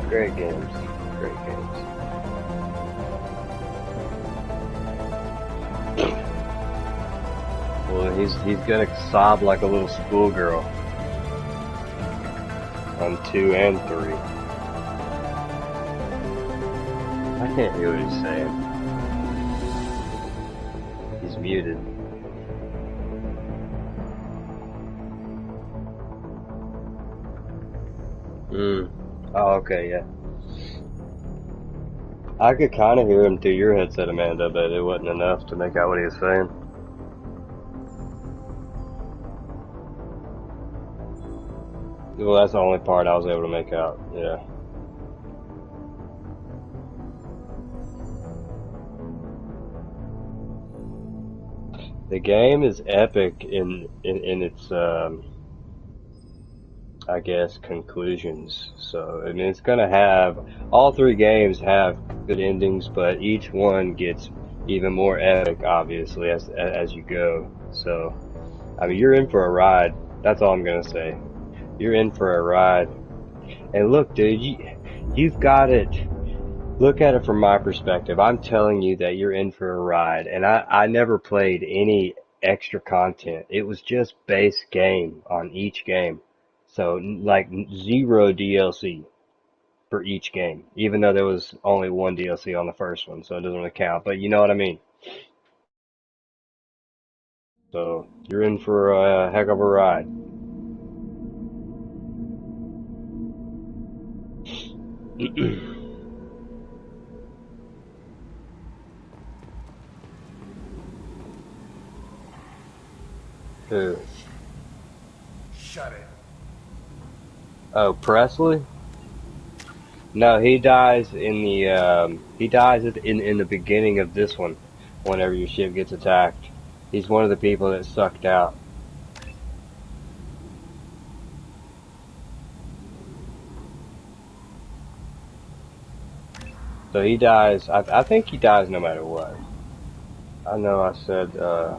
Great games. Great games. Well, he's gonna sob like a little schoolgirl on 2 and 3. I can't hear what he's saying. He's muted. Oh, okay, yeah. I could kind of hear him through your headset, Amanda, but it wasn't enough to make out what he was saying. Well, that's the only part I was able to make out, yeah. The game is epic in its, I guess, conclusions. So, I mean, it's gonna have, all 3 games have good endings, but each one gets even more epic, obviously, as you go. So, I mean, you're in for a ride. That's all I'm gonna say. You're in for a ride. And look, dude, you've got it. Look at it from my perspective. I'm telling you that you're in for a ride. And I never played any extra content. It was just base game on each game. So, like, 0 DLC for each game. Even though there was only 1 DLC on the first one, so it doesn't really count. But you know what I mean. So, you're in for a heck of a ride. Who? Shut it. Oh, Presley? No, he dies in the he dies in the beginning of this one. Whenever your ship gets attacked, he's one of the people that sucked out. So he dies. I think he dies no matter what. I know I said the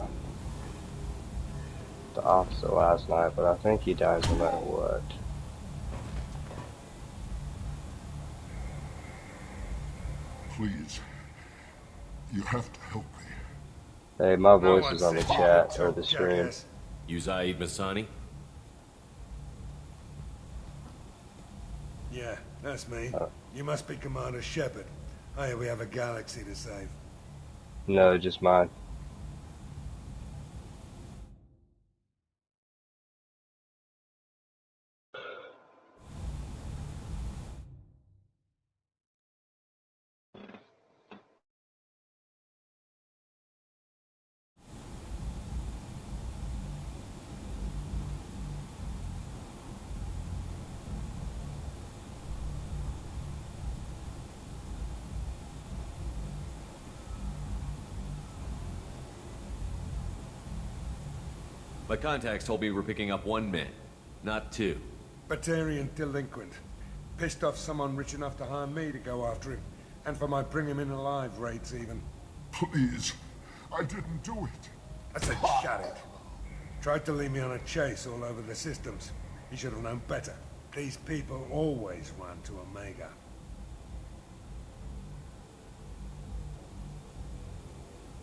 opposite last night, but I think he dies no matter what. Please, you have to help me. Hey, my voice is on the chat or the stream. You Zaid Masani? Yeah, that's me. You must be Commander Shepard. Hey, we have a galaxy to save. No, just mine. My contacts told me we're picking up 1 man, not 2. Batarian delinquent. Pissed off someone rich enough to hire me to go after him. And for my bring him in alive rates even. Please, I didn't do it. I said shut it. Tried to lead me on a chase all over the systems. He should have known better. These people always run to Omega.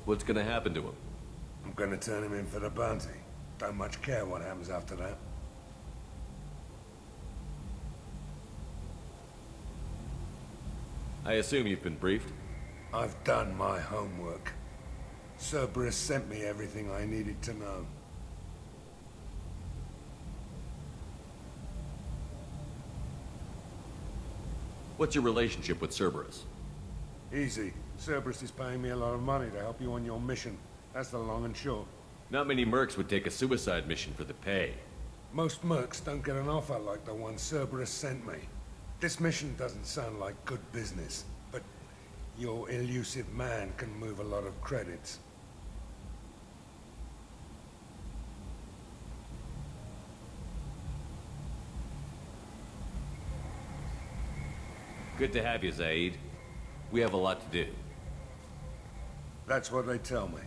What's gonna happen to him? I'm gonna turn him in for the bounty. Don't much care what happens after that. I assume you've been briefed? I've done my homework. Cerberus sent me everything I needed to know. What's your relationship with Cerberus? Easy. Cerberus is paying me a lot of money to help you on your mission. That's the long and short. Not many mercs would take a suicide mission for the pay. Most mercs don't get an offer like the one Cerberus sent me. This mission doesn't sound like good business, but your elusive man can move a lot of credits. Good to have you, Zaid. We have a lot to do. That's what they tell me.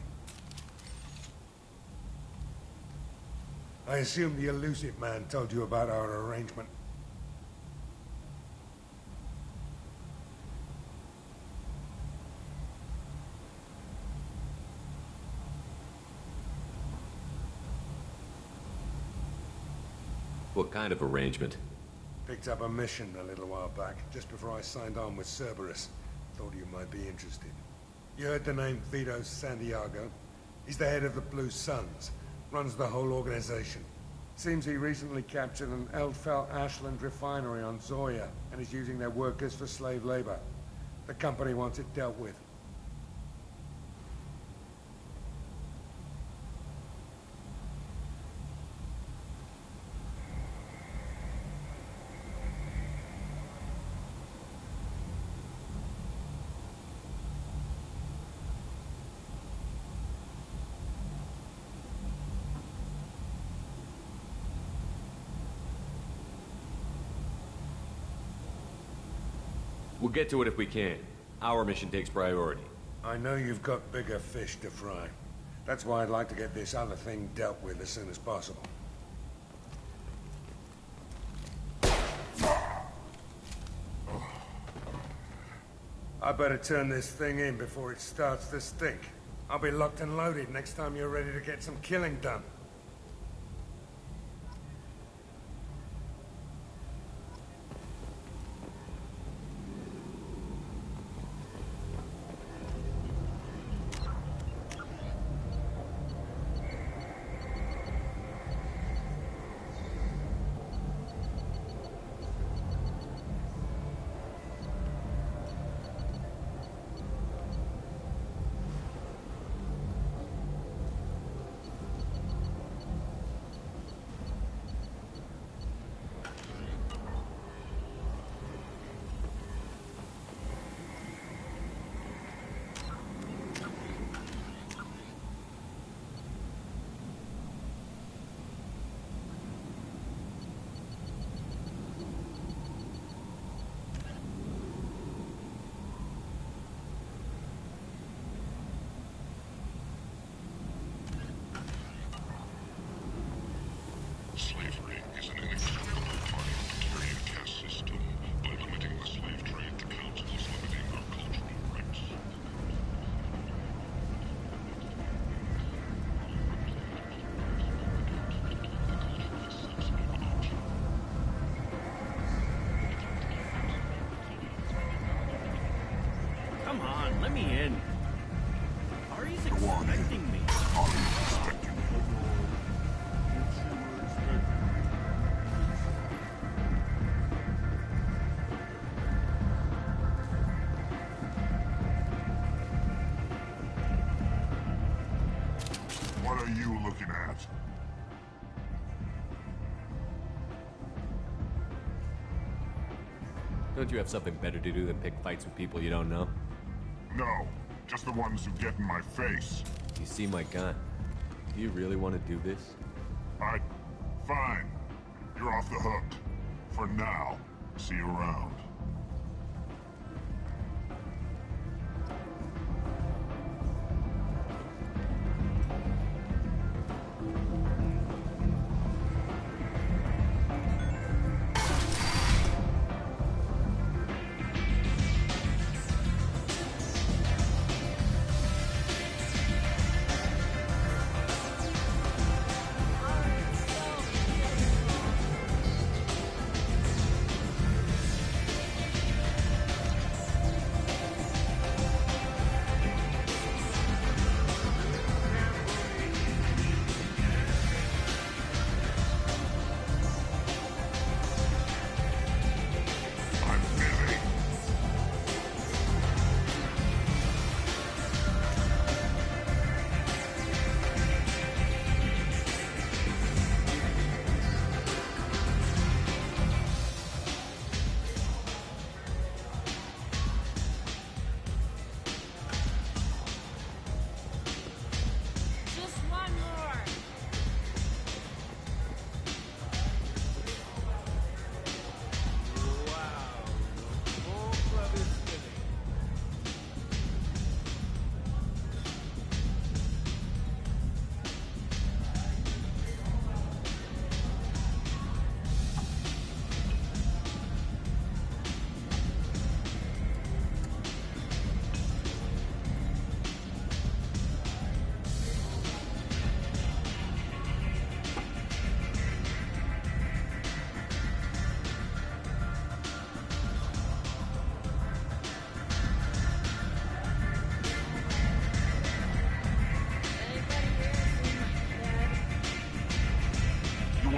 I assume the elusive man told you about our arrangement. What kind of arrangement? Picked up a mission a little while back, just before I signed on with Cerberus. Thought you might be interested. You heard the name Vito Santiago? He's the head of the Blue Suns. Runs the whole organization. Seems he recently captured an Eldfell Ashland refinery on Zoya, and is using their workers for slave labor. The company wants it dealt with. We'll get to it if we can. Our mission takes priority. I know you've got bigger fish to fry. That's why I'd like to get this other thing dealt with as soon as possible. I better turn this thing in before it starts to stink. I'll be locked and loaded next time you're ready to get some killing done. Slavery is an inextricable part of the carrier caste system. By limiting the slave trade, the Council is limiting our cultural rights. Come on, let me in. Ari's Go on in. expecting me. Ari's expecting you. What are you looking at? Don't you have something better to do than pick fights with people you don't know? No, just the ones who get in my face. You see my gun. Do you really want to do this? Fine. You're off the hook. For now. See you around.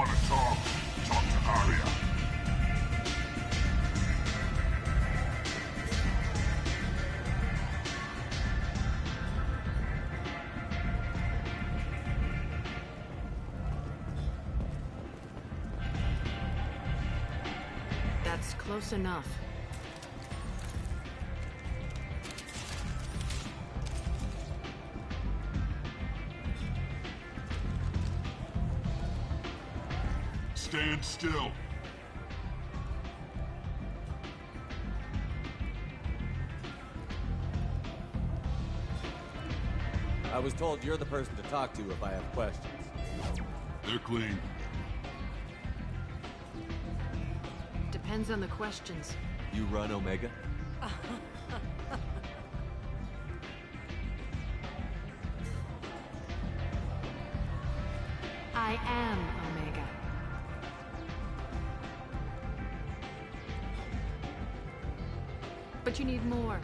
want to talk, talk to Arya. That's close enough. Stand still. I was told you're the person to talk to if I have questions. They're clean. Depends on the questions. You run Omega? I am Omega. But you need more.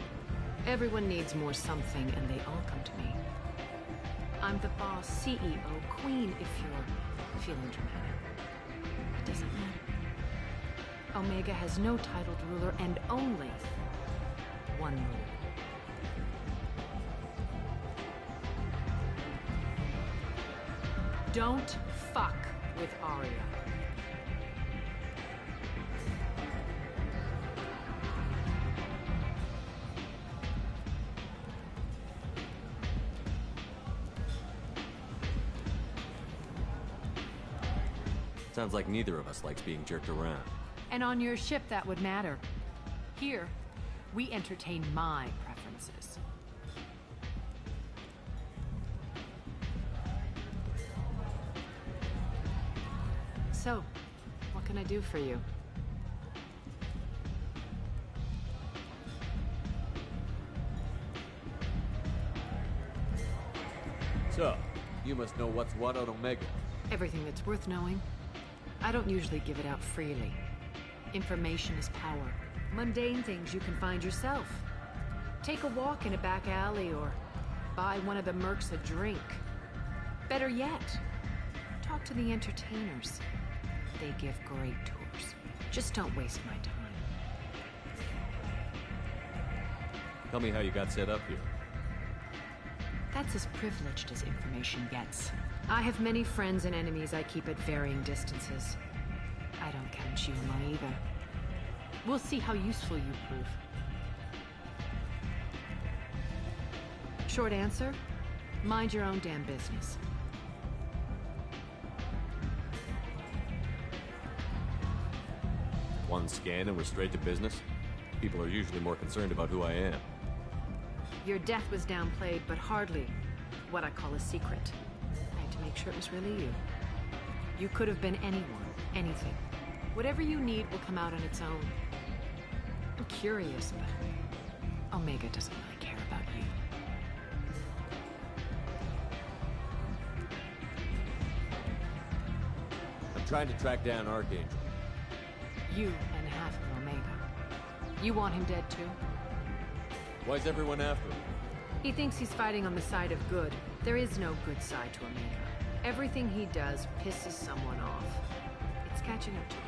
Everyone needs more something, and they all come to me. I'm the boss, CEO, queen, if you're feeling dramatic. It doesn't matter. Omega has no titled ruler and only one ruler. Don't fuck with Arya. Sounds like neither of us likes being jerked around. And on your ship, that would matter. Here, we entertain my preferences. So, what can I do for you? So, you must know what's what on Omega. Everything that's worth knowing. I don't usually give it out freely. Information is power. Mundane things you can find yourself. Take a walk in a back alley or buy one of the mercs a drink. Better yet, talk to the entertainers. They give great tours. Just don't waste my time. Tell me how you got set up here. That's as privileged as information gets. I have many friends and enemies I keep at varying distances. I don't count you among either. We'll see how useful you prove. Short answer, mind your own damn business. One scan and we're straight to business? People are usually more concerned about who I am. Your death was downplayed, but hardly what I call a secret. I had to make sure it was really you. You could have been anyone, anything. Whatever you need will come out on its own. I'm curious, but Omega doesn't really care about you. I'm trying to track down Archangel. You and half of Omega. You want him dead too? Why's everyone after him? He thinks he's fighting on the side of good. There is no good side to Omega. Everything he does pisses someone off. It's catching up to him.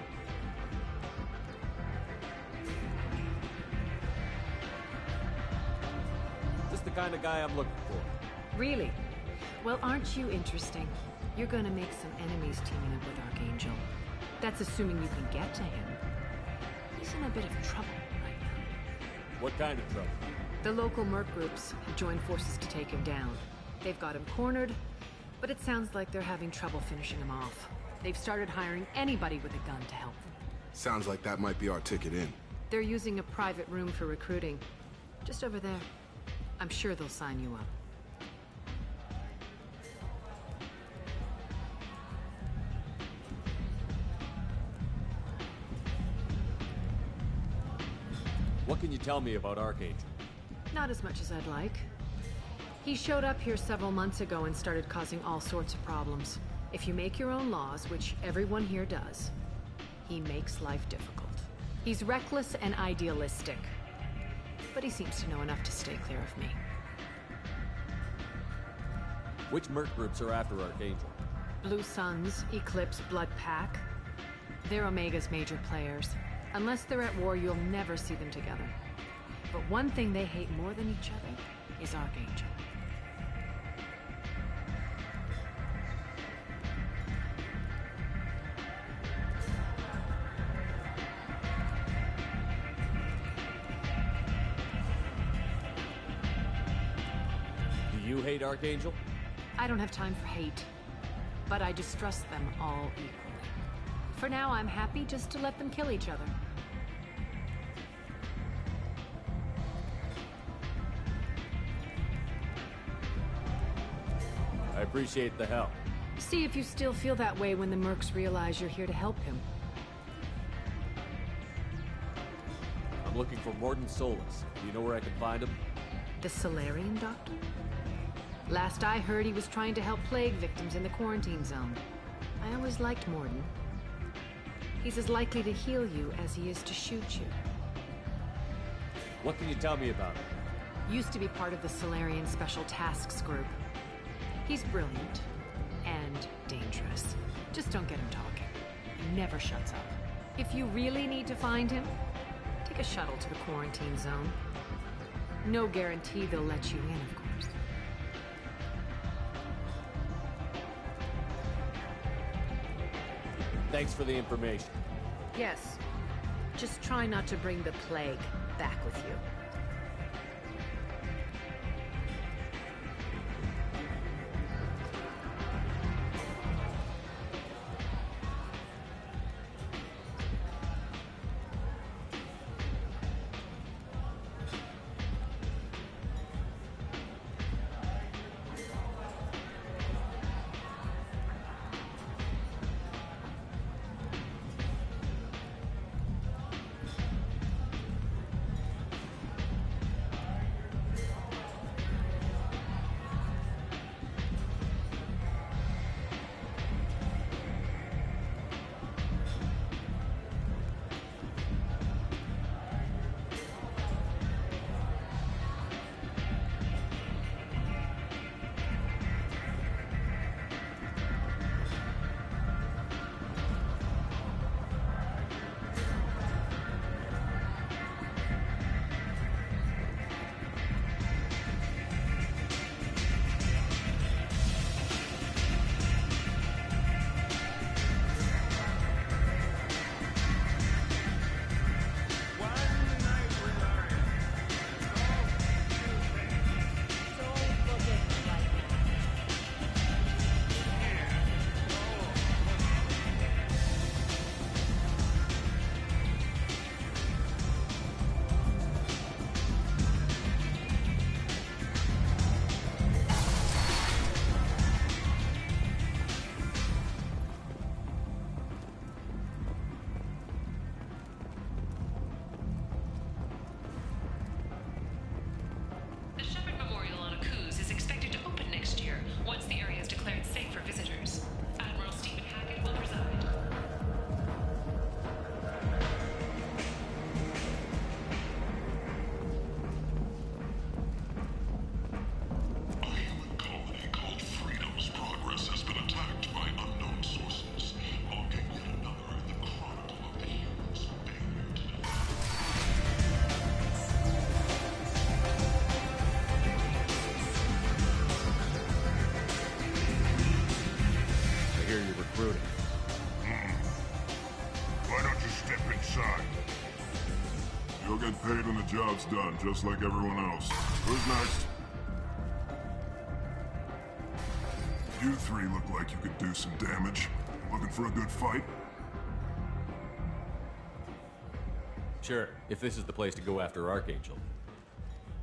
Just the kind of guy I'm looking for. Really? Well, aren't you interesting? You're gonna make some enemies teaming up with Archangel. That's assuming you can get to him. He's in a bit of trouble right now. What kind of trouble? The local merc groups have joined forces to take him down. They've got him cornered, but it sounds like they're having trouble finishing him off. They've started hiring anybody with a gun to help them. Sounds like that might be our ticket in. They're using a private room for recruiting. Just over there. I'm sure they'll sign you up. What can you tell me about Archangel? Not as much as I'd like. He showed up here several months ago and started causing all sorts of problems. If you make your own laws, which everyone here does, he makes life difficult. He's reckless and idealistic. But he seems to know enough to stay clear of me. Which merc groups are after Archangel? Blue Suns, Eclipse, Blood Pack. They're Omega's major players. Unless they're at war, you'll never see them together. But one thing they hate more than each other is Archangel. Do you hate Archangel? I don't have time for hate, but I distrust them all equally. For now, I'm happy just to let them kill each other. I appreciate the help. See if you still feel that way when the Mercs realize you're here to help him. I'm looking for Morton Solus. Do you know where I can find him? The Solarian doctor? Last I heard, he was trying to help plague victims in the quarantine zone. I always liked Morton. He's as likely to heal you as he is to shoot you. What can you tell me about him? Used to be part of the Solarian Special Tasks Group. He's brilliant and dangerous. Just don't get him talking. He never shuts up. If you really need to find him, take a shuttle to the quarantine zone. No guarantee they'll let you in, of course. Thanks for the information. Yes. Just try not to bring the plague back with you. The Shepherd Memorial on Akuz is expected to open next year, once the area is declared safe for visitors. Admiral Stephen Hackett will preside. A human colony called Freedom's progress has been attacked by unknown sources, marking yet another in the chronicle of the humans' failure to I hear you're recruiting. Why don't you step inside? You'll get paid when the job's done, just like everyone else. Who's next? You three look like you could do some damage. Looking for a good fight? Sure, if this is the place to go after Archangel.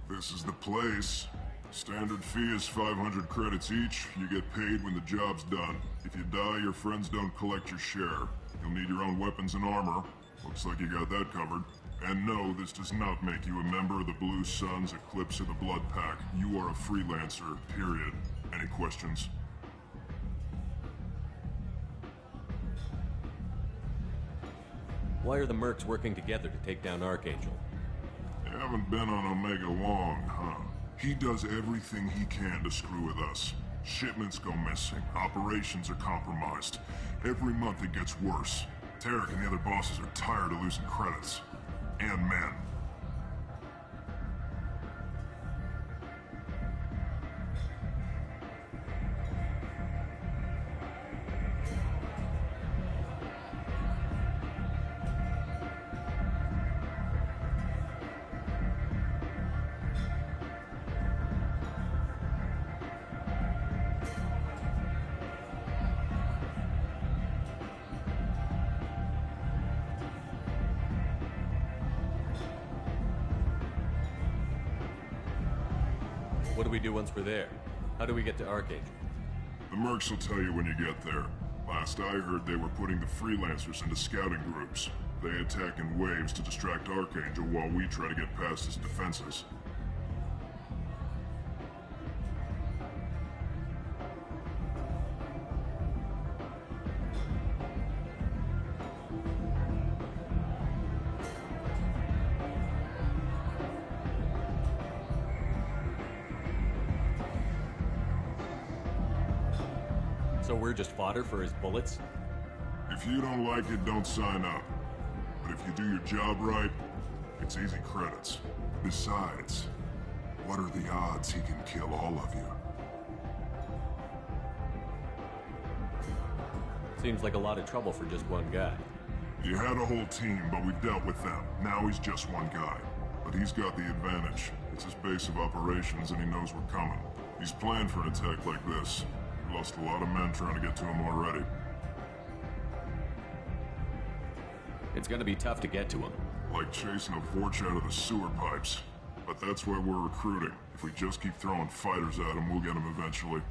This is the place. Standard fee is 500 credits each. You get paid when the job's done. If you die, your friends don't collect your share. You'll need your own weapons and armor. Looks like you got that covered. And no, this does not make you a member of the Blue Suns, Eclipse, or the Blood Pack. You are a freelancer, period. Any questions? Why are the Mercs working together to take down Archangel? You haven't been on Omega long, huh? He does everything he can to screw with us. Shipments go missing. Operations are compromised. Every month it gets worse. Tarek and the other bosses are tired of losing credits. And men. What do we do once we're there? How do we get to Archangel? The mercs will tell you when you get there. Last I heard, they were putting the freelancers into scouting groups. They attack in waves to distract Archangel while we try to get past his defenses. So we're just fodder for his bullets? If you don't like it, don't sign up. But if you do your job right, it's easy credits. Besides, what are the odds he can kill all of you? Seems like a lot of trouble for just one guy. You had a whole team, but we dealt with them. Now he's just one guy. But he's got the advantage. It's his base of operations and he knows we're coming. He's planned for an attack like this. We lost a lot of men trying to get to him already. It's gonna be tough to get to him. Like chasing a Vorch out of the sewer pipes. But that's why we're recruiting. If we just keep throwing fighters at him, we'll get him eventually.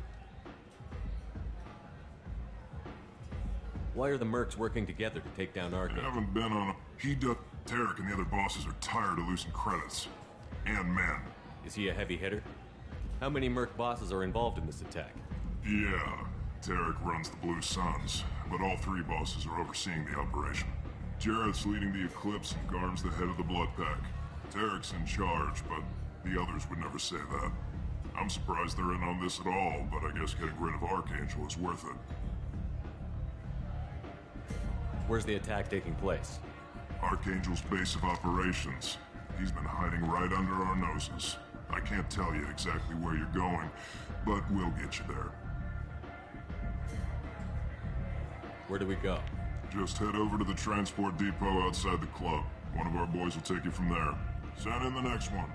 Why are the mercs working together to take down They Archangel? haven't been on a... Tarek and the other bosses are tired of losing credits. And men. Is he a heavy hitter? How many merc bosses are involved in this attack? Yeah, Tarek runs the Blue Suns, but all three bosses are overseeing the operation. Jarrett's leading the Eclipse and Garm's the head of the Blood Pack. Tarek's in charge, but the others would never say that. I'm surprised they're in on this at all, but I guess getting rid of Archangel is worth it. Where's the attack taking place? Archangel's base of operations. He's been hiding right under our noses. I can't tell you exactly where you're going, but we'll get you there. Where do we go? Just head over to the transport depot outside the club. One of our boys will take you from there. Send in the next one.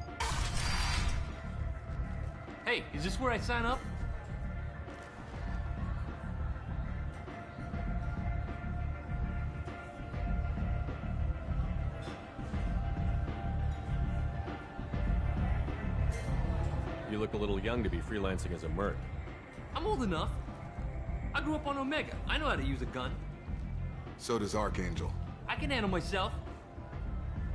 Hey, is this where I sign up? You look a little young to be freelancing as a merc. I'm old enough. I grew up on Omega. I know how to use a gun. So does Archangel. I can handle myself.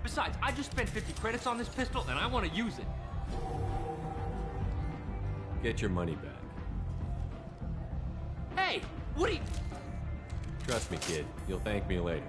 Besides, I just spent 50 credits on this pistol, and I want to use it. Get your money back. Hey, what are you... Trust me, kid. You'll thank me later.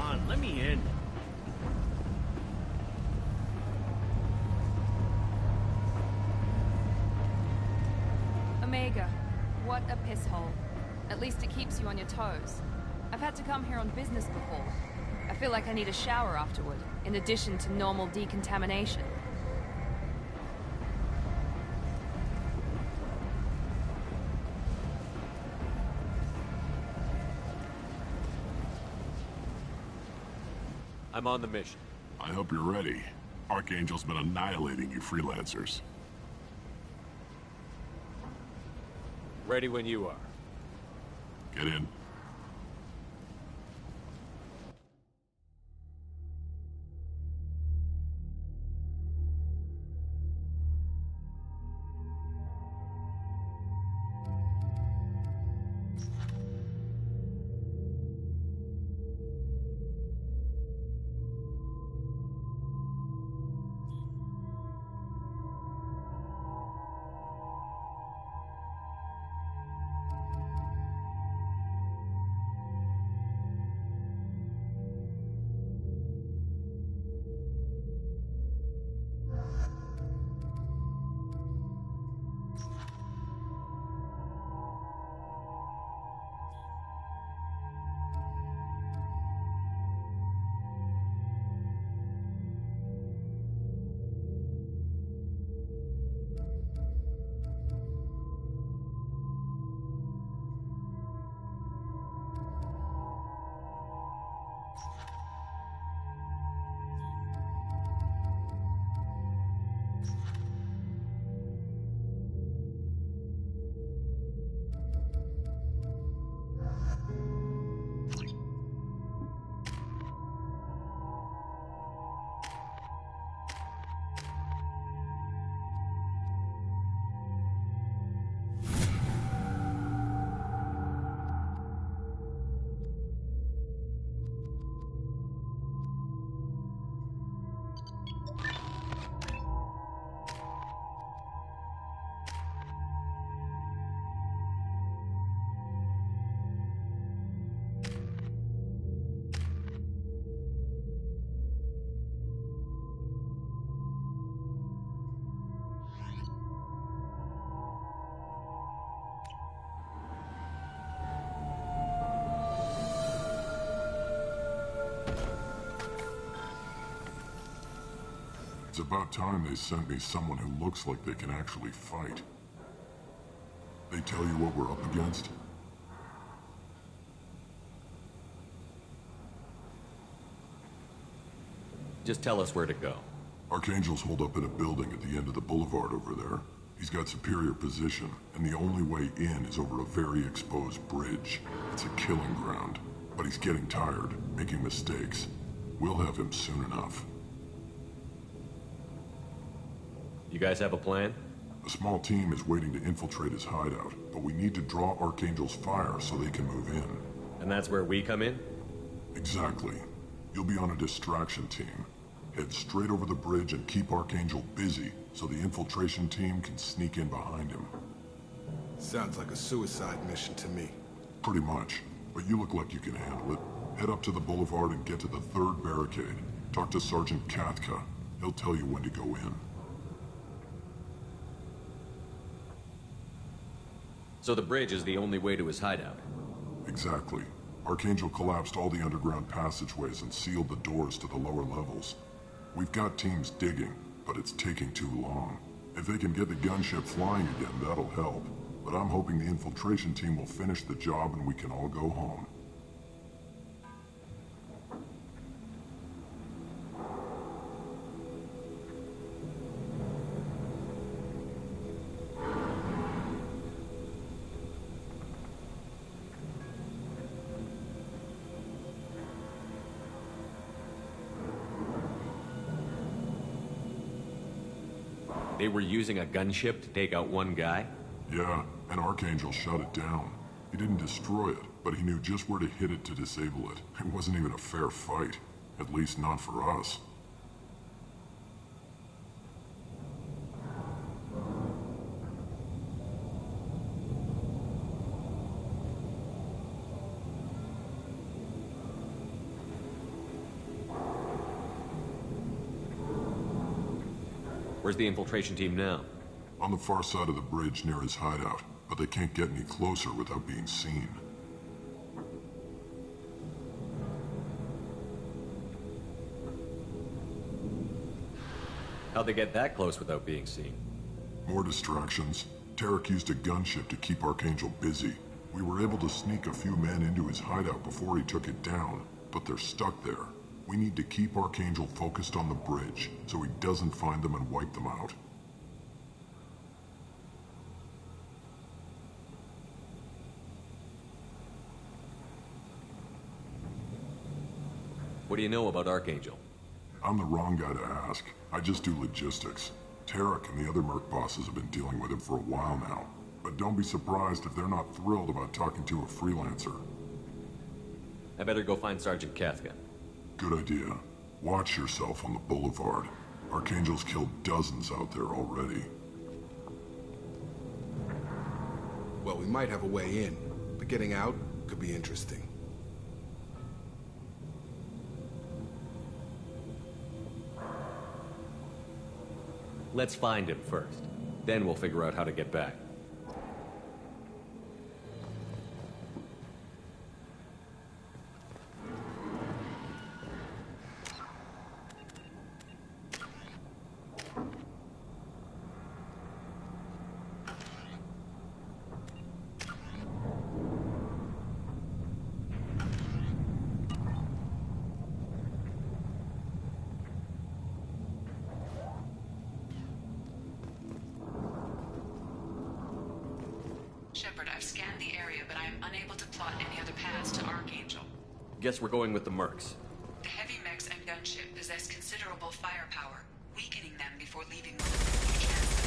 on, let me in. Omega, what a piss hole. At least it keeps you on your toes. I've had to come here on business before. I feel like I need a shower afterward, in addition to normal decontamination. I'm on the mission. I hope you're ready. Archangel's been annihilating you freelancers. Ready when you are. Get in. It's about time they sent me someone who looks like they can actually fight. They tell you what we're up against? Just tell us where to go. Archangel's holed up in a building at the end of the boulevard over there. He's got superior position, and the only way in is over a very exposed bridge. It's a killing ground, but he's getting tired, making mistakes. We'll have him soon enough. You guys have a plan? A small team is waiting to infiltrate his hideout, but we need to draw Archangel's fire so they can move in. And that's where we come in? Exactly. You'll be on a distraction team. Head straight over the bridge and keep Archangel busy so the infiltration team can sneak in behind him. Sounds like a suicide mission to me. Pretty much, but you look like you can handle it. Head up to the boulevard and get to the third barricade. Talk to Sergeant Katka. He'll tell you when to go in. So the bridge is the only way to his hideout? Exactly. Archangel collapsed all the underground passageways and sealed the doors to the lower levels. We've got teams digging, but it's taking too long. If they can get the gunship flying again, that'll help. But I'm hoping the infiltration team will finish the job and we can all go home. They were using a gunship to take out one guy? Yeah, and Archangel shut it down. He didn't destroy it, but he knew just where to hit it to disable it. It wasn't even a fair fight. At least not for us. Where's the infiltration team now? On the far side of the bridge near his hideout, but they can't get any closer without being seen. How'd they get that close without being seen? More distractions. Tarek used a gunship to keep Archangel busy. We were able to sneak a few men into his hideout before he took it down, but they're stuck there. We need to keep Archangel focused on the bridge, so he doesn't find them and wipe them out. What do you know about Archangel? I'm the wrong guy to ask. I just do logistics. Tarek and the other merc bosses have been dealing with him for a while now. But don't be surprised if they're not thrilled about talking to a freelancer. I better go find Sergeant Kafka. Good idea. Watch yourself on the boulevard. Archangel's killed dozens out there already. Well, we might have a way in, but getting out could be interesting. Let's find him first. Then we'll figure out how to get back. Shepard, I've scanned the area, but I am unable to plot any other paths to Archangel. Guess we're going with the mercs. The heavy mechs and gunship possess considerable firepower, weakening them before leaving with few chances.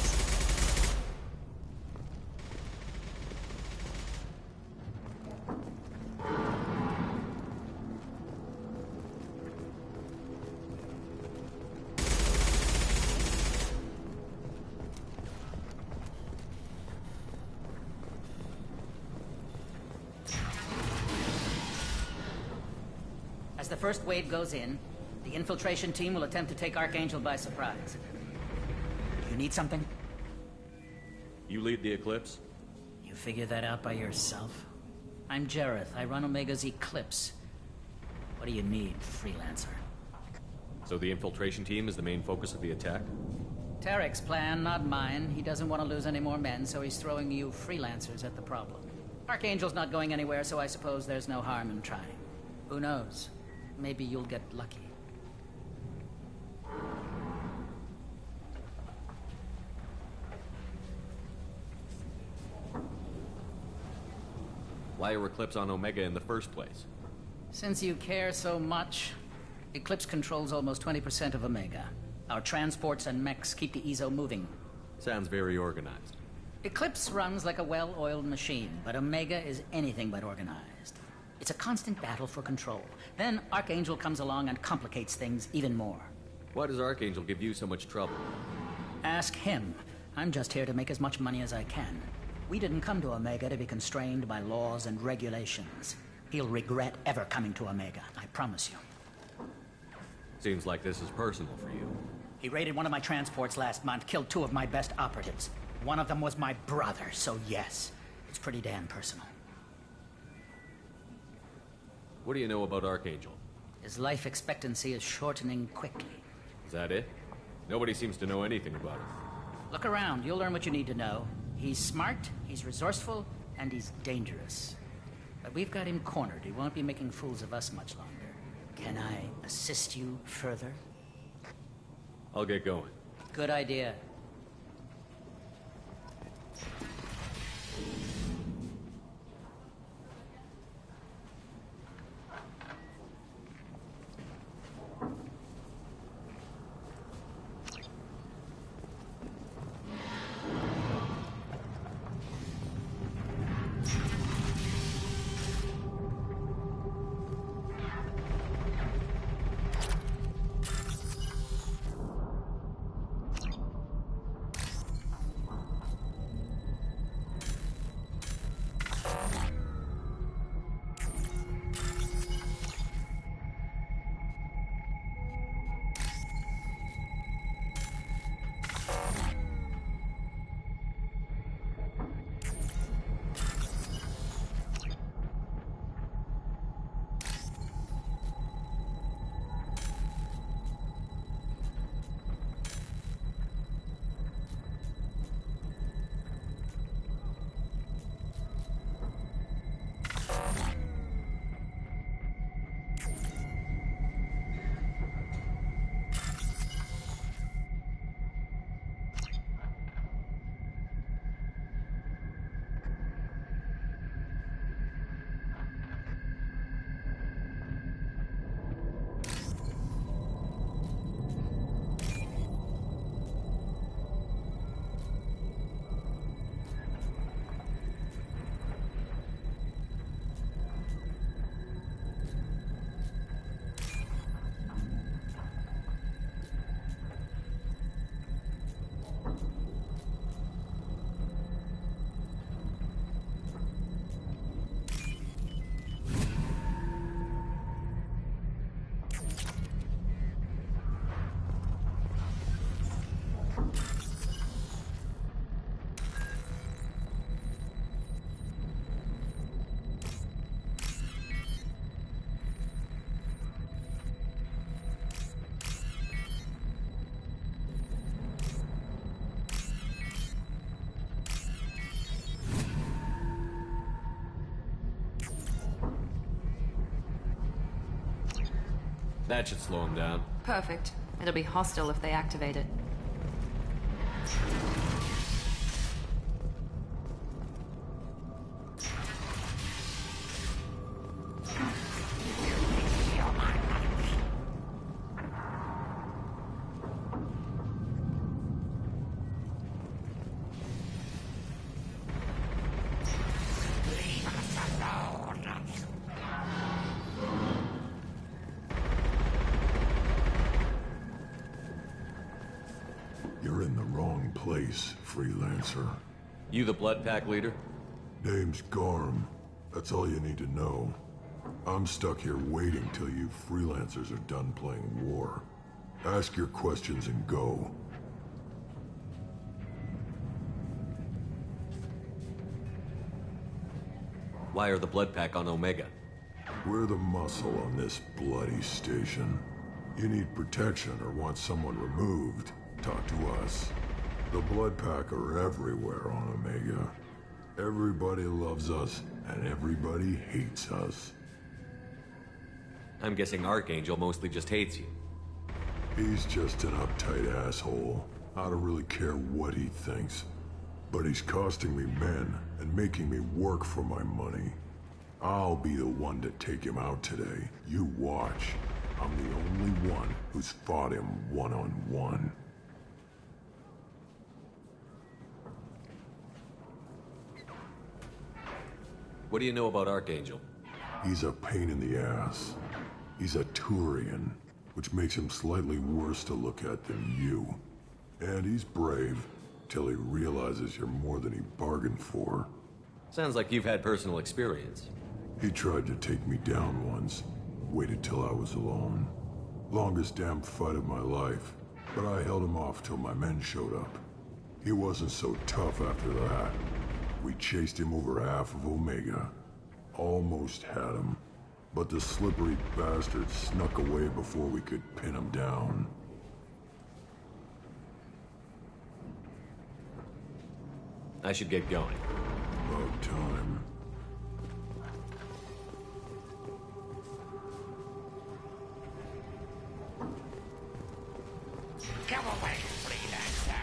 As the first wave goes in, the infiltration team will attempt to take Archangel by surprise. You need something? You lead the Eclipse? You figure that out by yourself? I'm Jareth. I run Omega's Eclipse. What do you need, freelancer? So the infiltration team is the main focus of the attack? Tarek's plan, not mine. He doesn't want to lose any more men, so he's throwing you freelancers at the problem. Archangel's not going anywhere, so I suppose there's no harm in trying. Who knows? Maybe you'll get lucky. Why are Eclipse on Omega in the first place? Since you care so much, Eclipse controls almost 20% of Omega. Our transports and mechs keep the EZO moving. Sounds very organized. Eclipse runs like a well-oiled machine, but Omega is anything but organized. It's a constant battle for control. Then Archangel comes along and complicates things even more. Why does Archangel give you so much trouble? Ask him. I'm just here to make as much money as I can. We didn't come to Omega to be constrained by laws and regulations. He'll regret ever coming to Omega, I promise you. Seems like this is personal for you. He raided one of my transports last month, killed 2 of my best operatives. One of them was my brother, so yes, it's pretty damn personal. What do you know about Archangel? His life expectancy is shortening quickly. Is that it? Nobody seems to know anything about him. Look around, you'll learn what you need to know. He's smart, he's resourceful, and he's dangerous. But we've got him cornered. He won't be making fools of us much longer. Can I assist you further? I'll get going. Good idea. That should slow him down. Perfect. It'll be hostile if they activate it. You're in the wrong place, freelancer. You the Blood Pack leader? Name's Garm. That's all you need to know. I'm stuck here waiting till you freelancers are done playing war. Ask your questions and go. Why are the Blood Pack on Omega? We're the muscle on this bloody station. You need protection or want someone removed, talk to us. The Blood Pack are everywhere on Omega. Everybody loves us, and everybody hates us. I'm guessing Archangel mostly just hates you. He's just an uptight asshole. I don't really care what he thinks. But he's costing me men and making me work for my money. I'll be the one to take him out today. You watch. I'm the only one who's fought him one-on-one. What do you know about Archangel? He's a pain in the ass. He's a Turian, which makes him slightly worse to look at than you. And he's brave, till he realizes you're more than he bargained for. Sounds like you've had personal experience. He tried to take me down once. Waited till I was alone. Longest damn fight of my life. But I held him off till my men showed up. He wasn't so tough after that. We chased him over half of Omega. Almost had him. But the slippery bastard snuck away before we could pin him down. I should get going. About time. Come away, freelancer.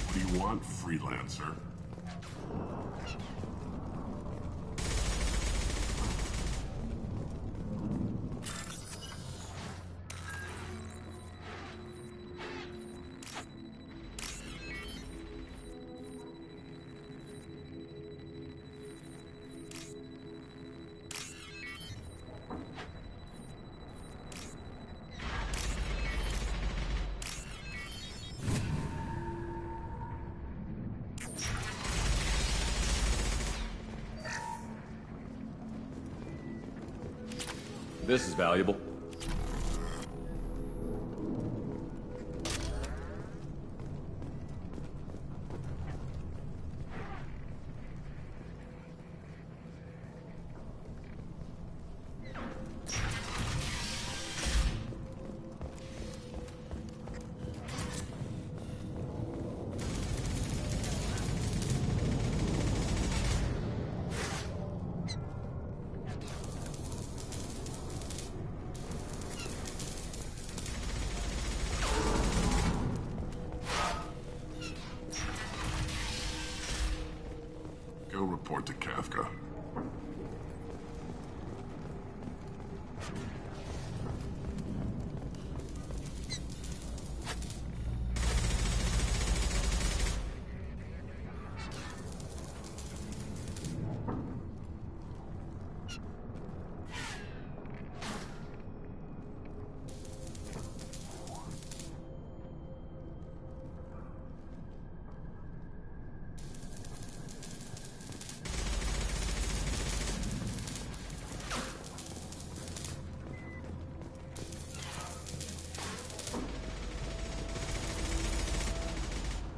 What do you want, freelancer? This is valuable. report to Kafka.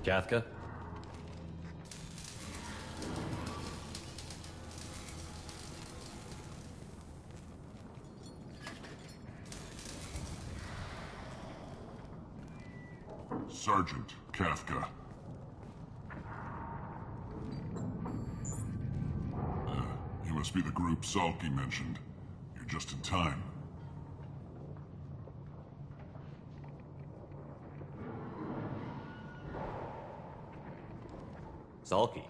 Kafka? Sergeant Kafka. You must be the group Salky mentioned. You're just in time. Salky.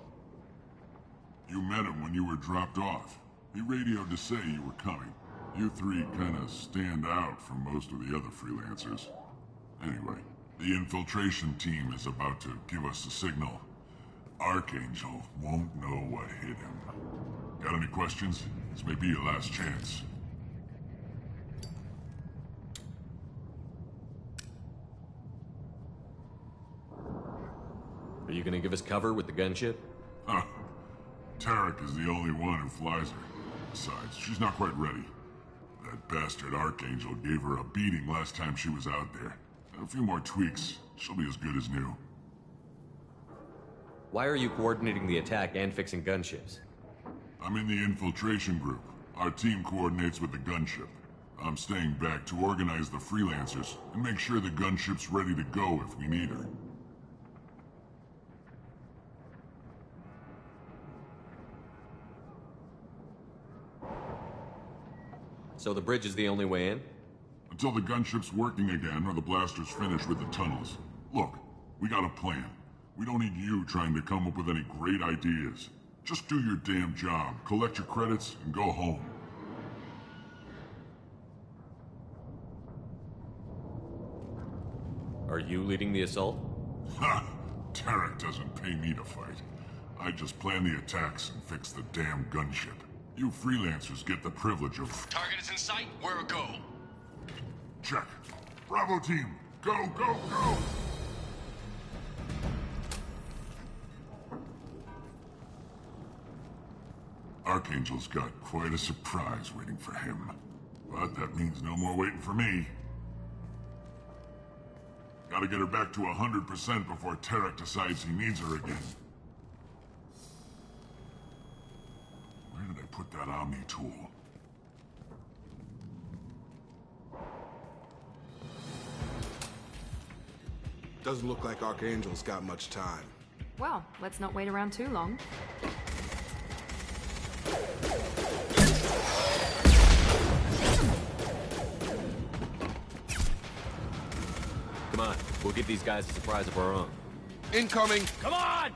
You met him when you were dropped off. He radioed to say you were coming. You three kinda stand out from most of the other freelancers. Anyway, the infiltration team is about to give us a signal. Archangel won't know what hit him. Got any questions? This may be your last chance. Are you gonna give us cover with the gunship? Huh. Tarek is the only one who flies her. Besides, she's not quite ready. That bastard Archangel gave her a beating last time she was out there. A few more tweaks, she'll be as good as new. Why are you coordinating the attack and fixing gunships? I'm in the infiltration group. Our team coordinates with the gunship. I'm staying back to organize the freelancers and make sure the gunship's ready to go if we need her. So the bridge is the only way in? Until the gunship's working again or the blasters finish with the tunnels. Look, we got a plan. We don't need you trying to come up with any great ideas. Just do your damn job, collect your credits, and go home. Are you leading the assault? Ha! Tarek doesn't pay me to fight. I just plan the attacks and fix the damn gunship. You freelancers get the privilege of... Target is in sight. Where go? Check. Bravo team, go, go, go! Archangel's got quite a surprise waiting for him. But that means no more waiting for me. Gotta get her back to 100% before Tarek decides he needs her again. Where did I put that Omni tool? Doesn't look like Archangel's got much time. Well, let's not wait around too long. Come on, we'll give these guys a surprise of our own. Incoming! Come on!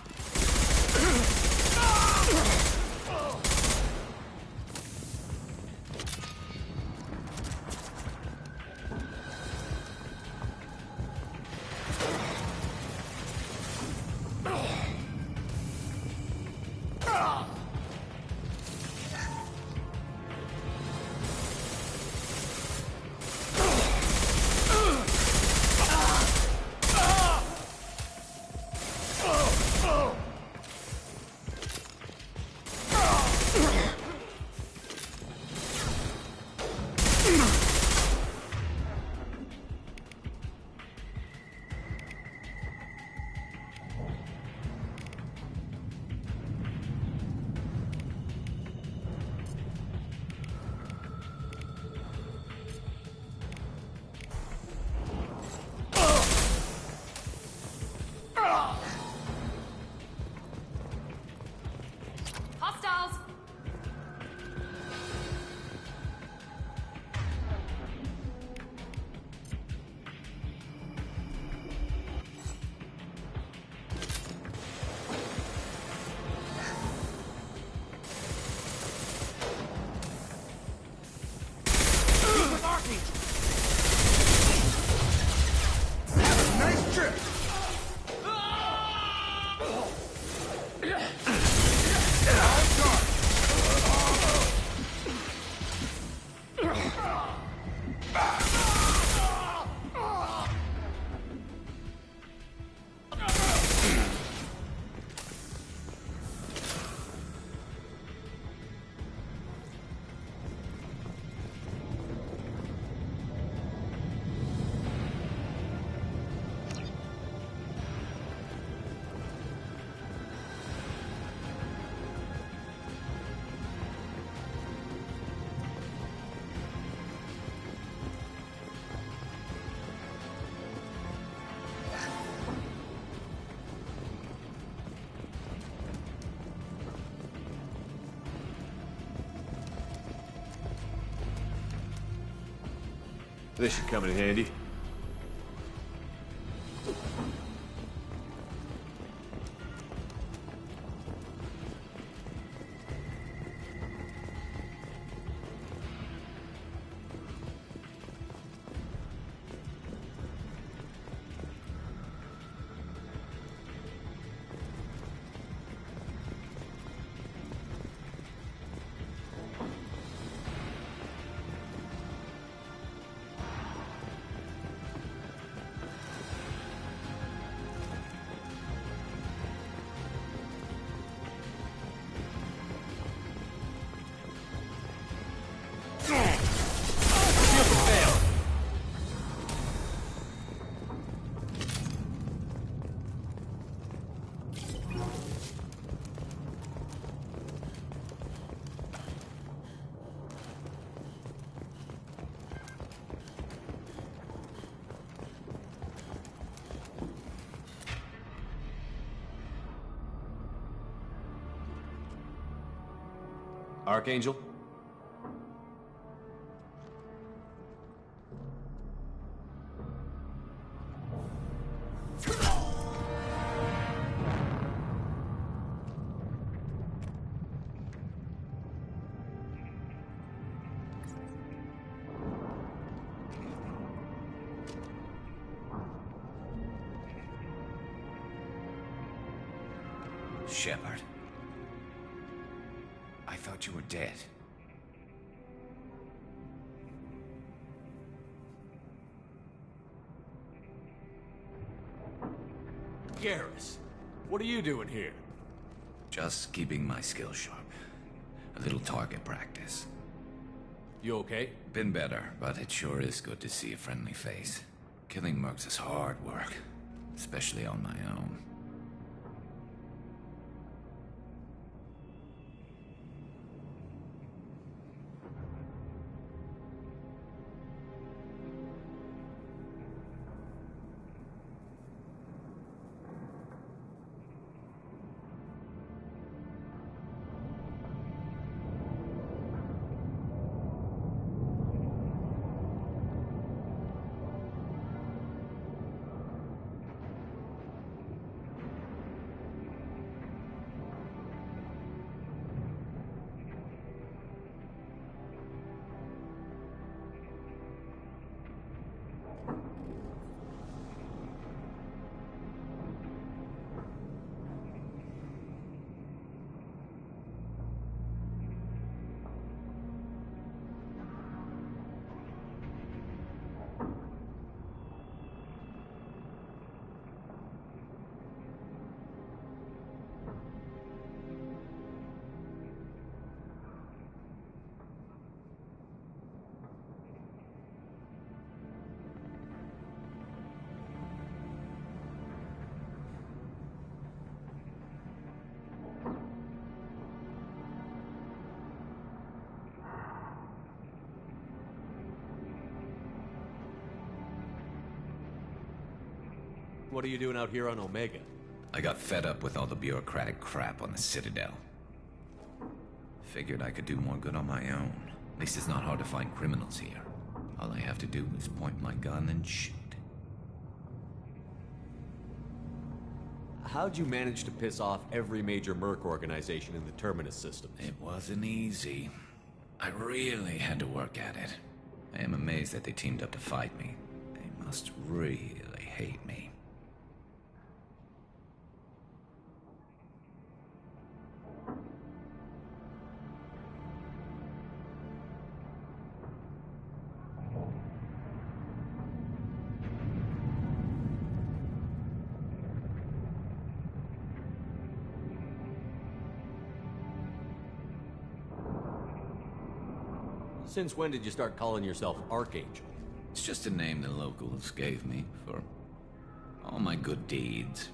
This should come in handy. Archangel? Shepard. I thought you were dead. Garrus, what are you doing here? Just keeping my skills sharp. A little target practice. You okay? Been better, but it sure is good to see a friendly face. Killing mercs is hard work, especially on my own. What are you doing out here on Omega? I got fed up with all the bureaucratic crap on the Citadel. Figured I could do more good on my own. At least it's not hard to find criminals here. All I have to do is point my gun and shoot. How'd you manage to piss off every major merc organization in the Terminus system? It wasn't easy. I really had to work at it. I am amazed that they teamed up to fight me. They must really hate me. Since when did you start calling yourself Archangel? It's just a name the locals gave me for all my good deeds.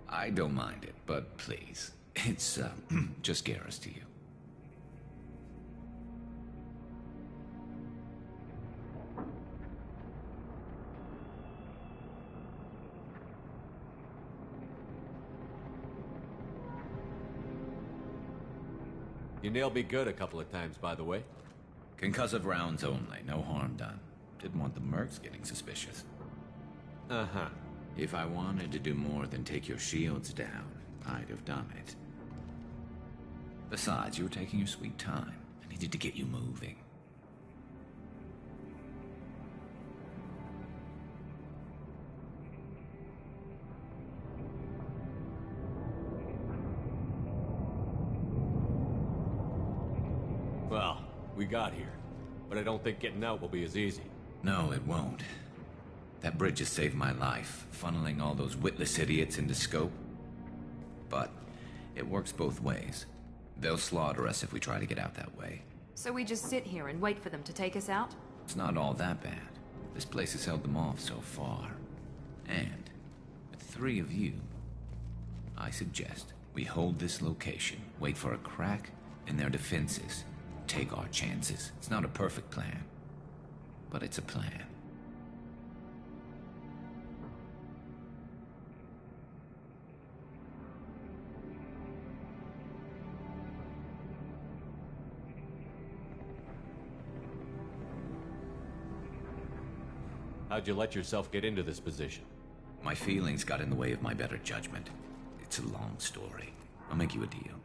I don't mind it, but please, it's just Garrus to you. You nailed me good a couple of times, by the way. Concussive rounds only, no harm done. Didn't want the mercs getting suspicious. Uh-huh. If I wanted to do more than take your shields down, I'd have done it. Besides, you were taking your sweet time. I needed to get you moving. Well, we got here. But I don't think getting out will be as easy. No, it won't. That bridge has saved my life, funneling all those witless idiots into scope. But it works both ways. They'll slaughter us if we try to get out that way. So we just sit here and wait for them to take us out? It's not all that bad. This place has held them off so far. And with 3 of you, I suggest we hold this location, wait for a crack in their defenses, take our chances. It's not a perfect plan, but it's a plan. How'd you let yourself get into this position? My feelings got in the way of my better judgment. It's a long story. I'll make you a deal.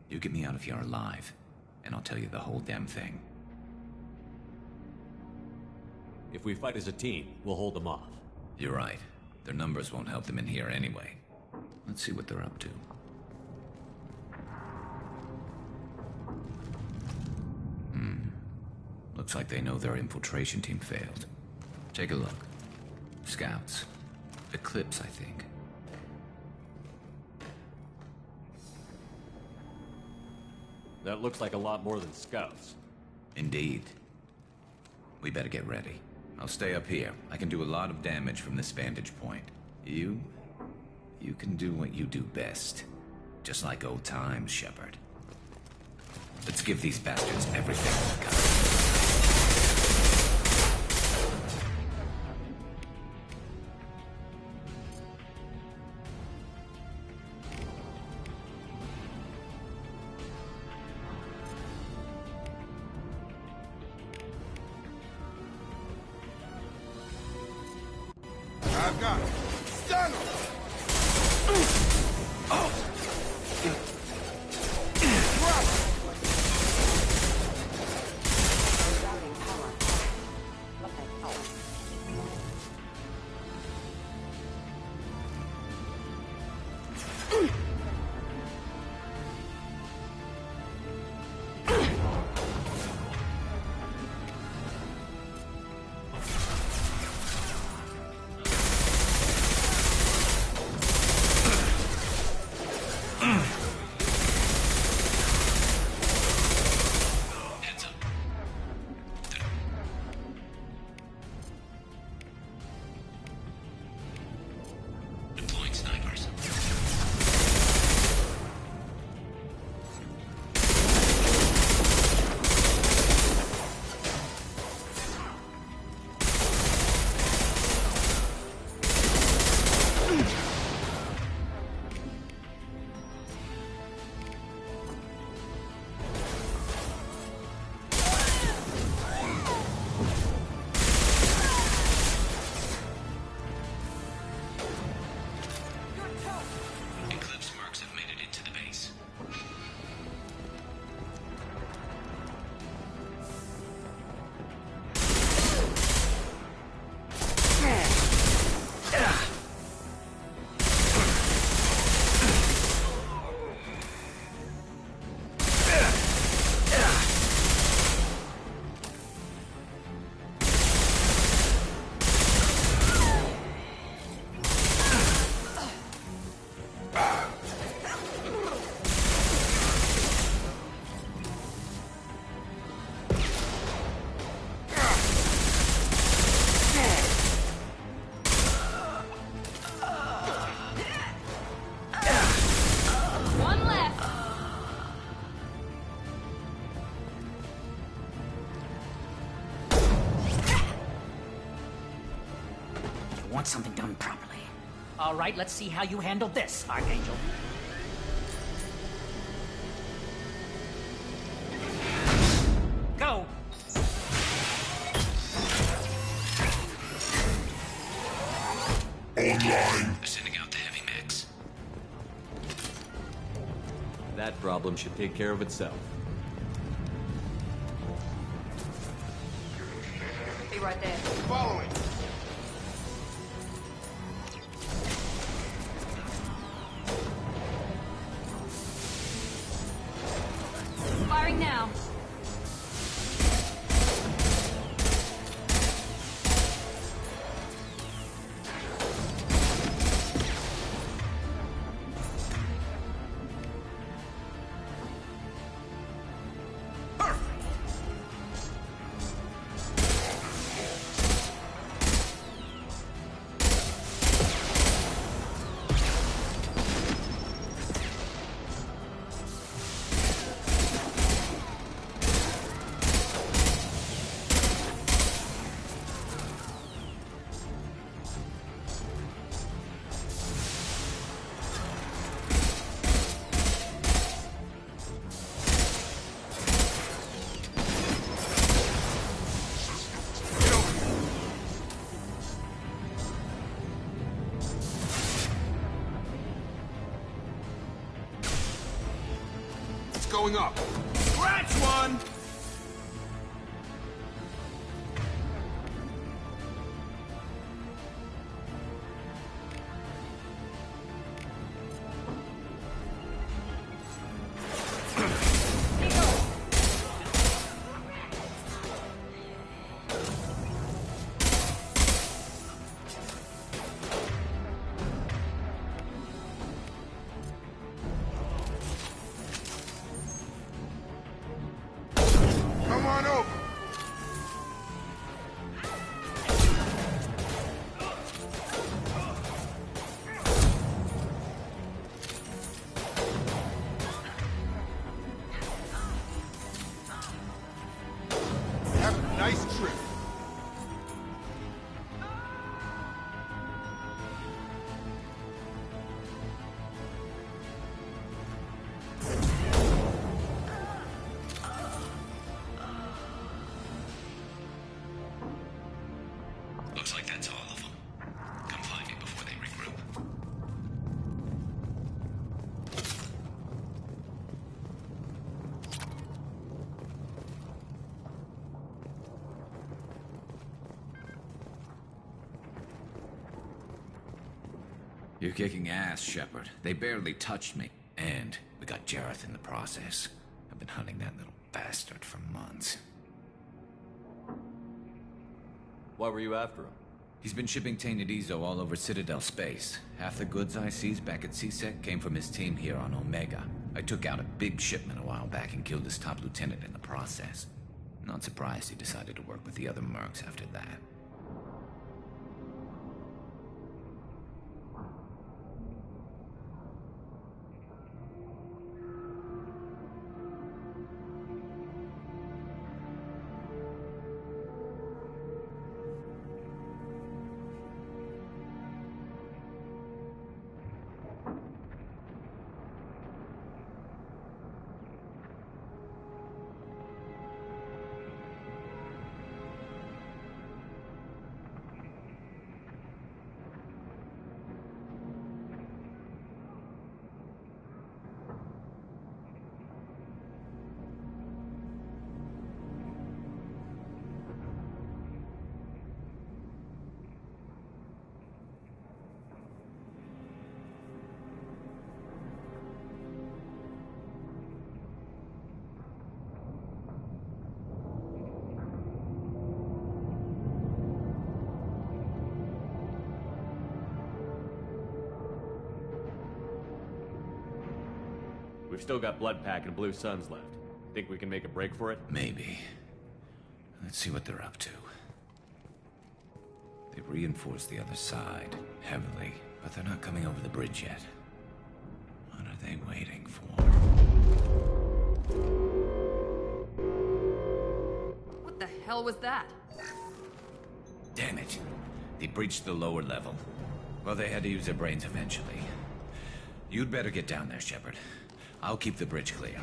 You get me out of here alive, and I'll tell you the whole damn thing. If we fight as a team, we'll hold them off. You're right. Their numbers won't help them in here anyway. Let's see what they're up to. Looks like they know their infiltration team failed. Take a look. Scouts. Eclipse, I think. That looks like a lot more than scouts. Indeed. We better get ready. I'll stay up here. I can do a lot of damage from this vantage point. You can do what you do best. Just like old times, Shepard. Let's give these bastards everything they've got. I've got it. Stun him! Deploying snipers. Eclipse mercs have made it into the base. One left! You want something done properly. All right, let's see how you handle this, Archangel. Go! Online. They're sending out the heavy mechs. That problem should take care of itself. Be right there. Following. Firing now. Going up. Scratch one! Come on over. Have a nice trip. Looks like that's all of them. Come find me before they regroup. You're kicking ass, Shepard. They barely touched me. And we got Jareth in the process. I've been hunting that little bastard for months. Why were you after him? He's been shipping tainted Ezo all over Citadel space. Half the goods I seized back at CSEC came from his team here on Omega. I took out a big shipment a while back and killed his top lieutenant in the process. Not surprised he decided to work with the other mercs after that. We've still got Blood Pack and Blue Suns left. Think we can make a break for it? Maybe. Let's see what they're up to. They've reinforced the other side, heavily, but they're not coming over the bridge yet. What are they waiting for? What the hell was that? Damn it. They breached the lower level. Well, they had to use their brains eventually. You'd better get down there, Shepard. I'll keep the bridge clear.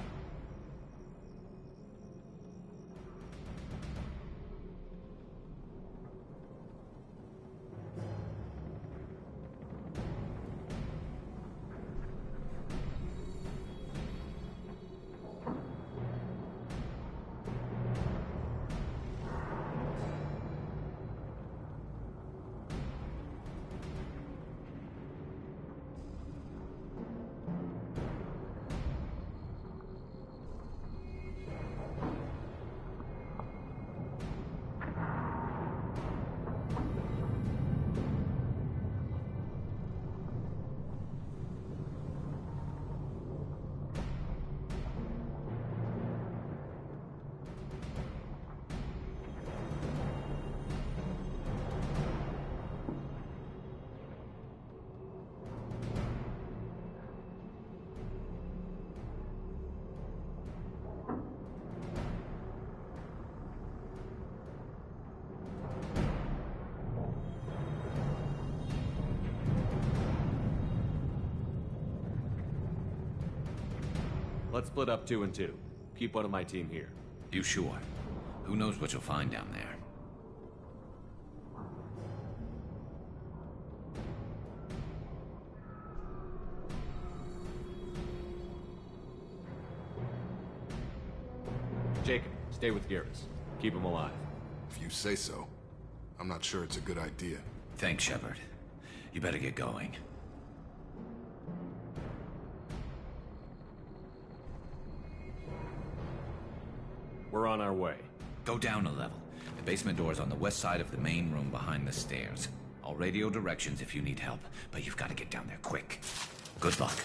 Let's split up 2 and 2. Keep one of my team here. You sure? Who knows what you'll find down there? Jacob, stay with Garrus. Keep him alive. If you say so. I'm not sure it's a good idea. Thanks, Shepard. You better get going. We're on our way. Go down a level. The basement door's on the west side of the main room behind the stairs. I'll radio directions if you need help, but you've got to get down there quick. Good luck.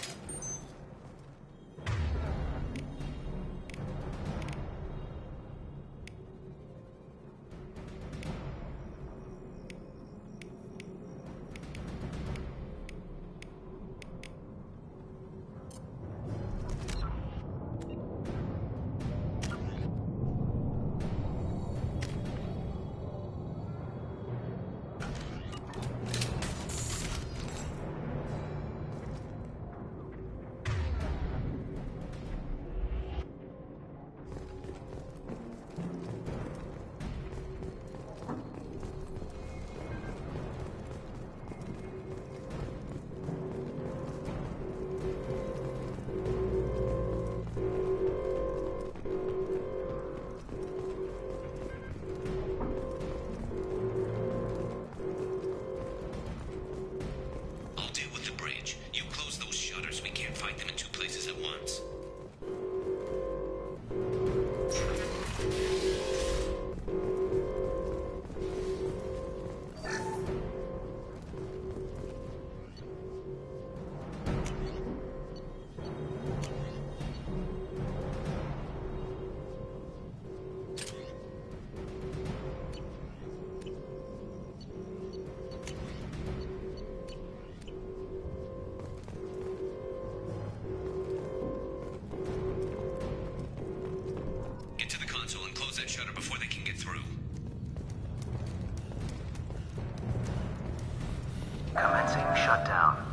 Commencing shutdown.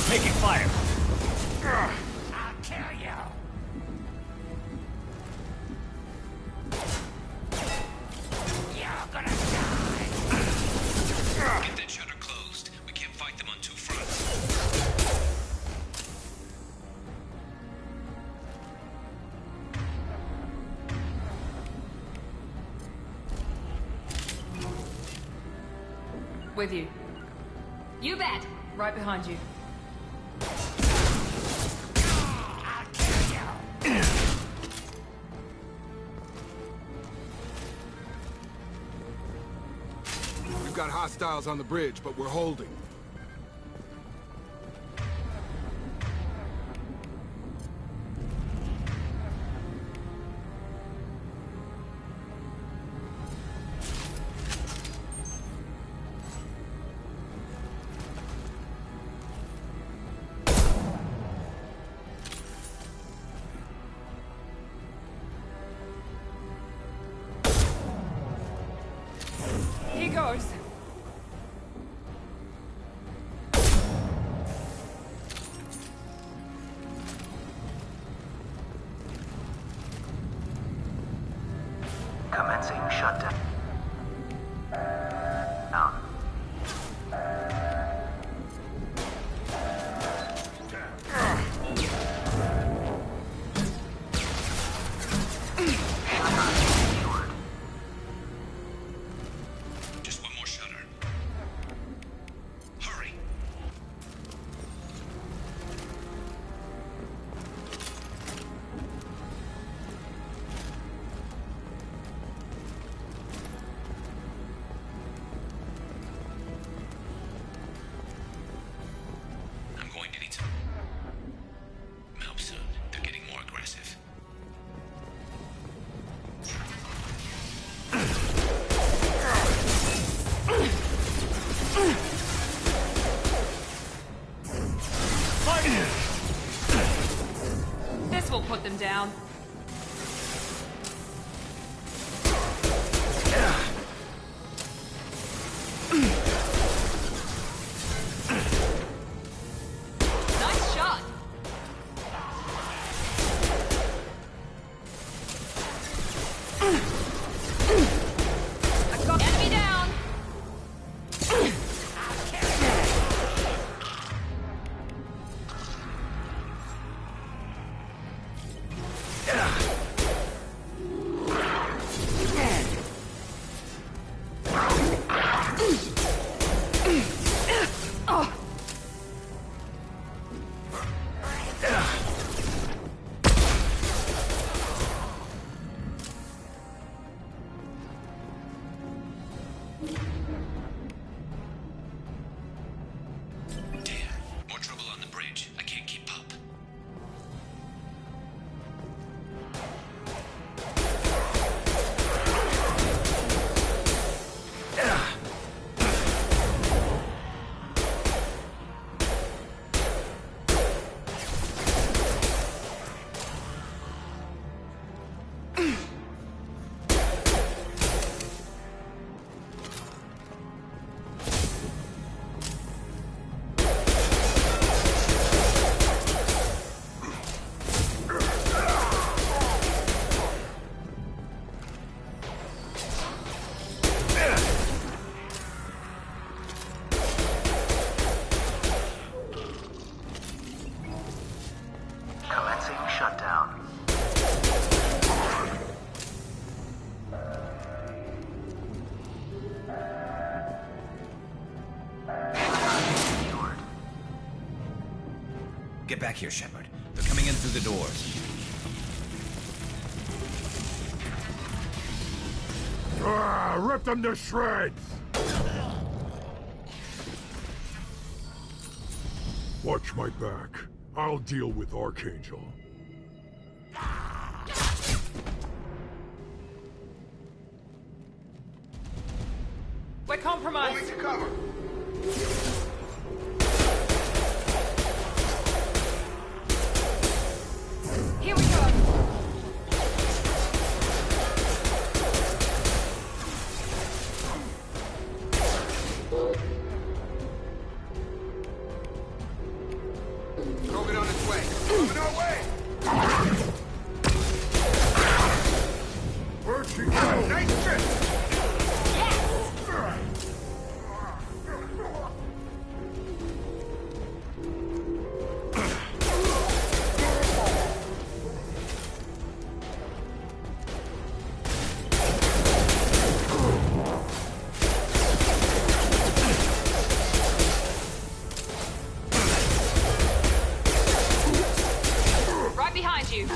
Taking fire. I'll kill you. You're gonna die. Get that shutter closed. We can't fight them on two fronts. With you. You bet. Right behind you. got hostiles on the bridge, but we're holding. Here goes. Commencing shutdown. Down. Just one more shutter. Hurry. I'm going to need some help soon. They're getting more aggressive. This will put them down. Nice shot. I got enemy down. Damn, more trouble on the bridge. I can't keep up. Commencing shutdown. Get back here, Shepard. They're coming in through the doors. Rip them to shreds! Watch my back. I'll deal with Archangel. We're compromised. Moving to cover. Here we go. Drogan on its way. Coming our way. Where'd she go? Nice trip. Right behind you.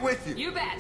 right with you. You bet.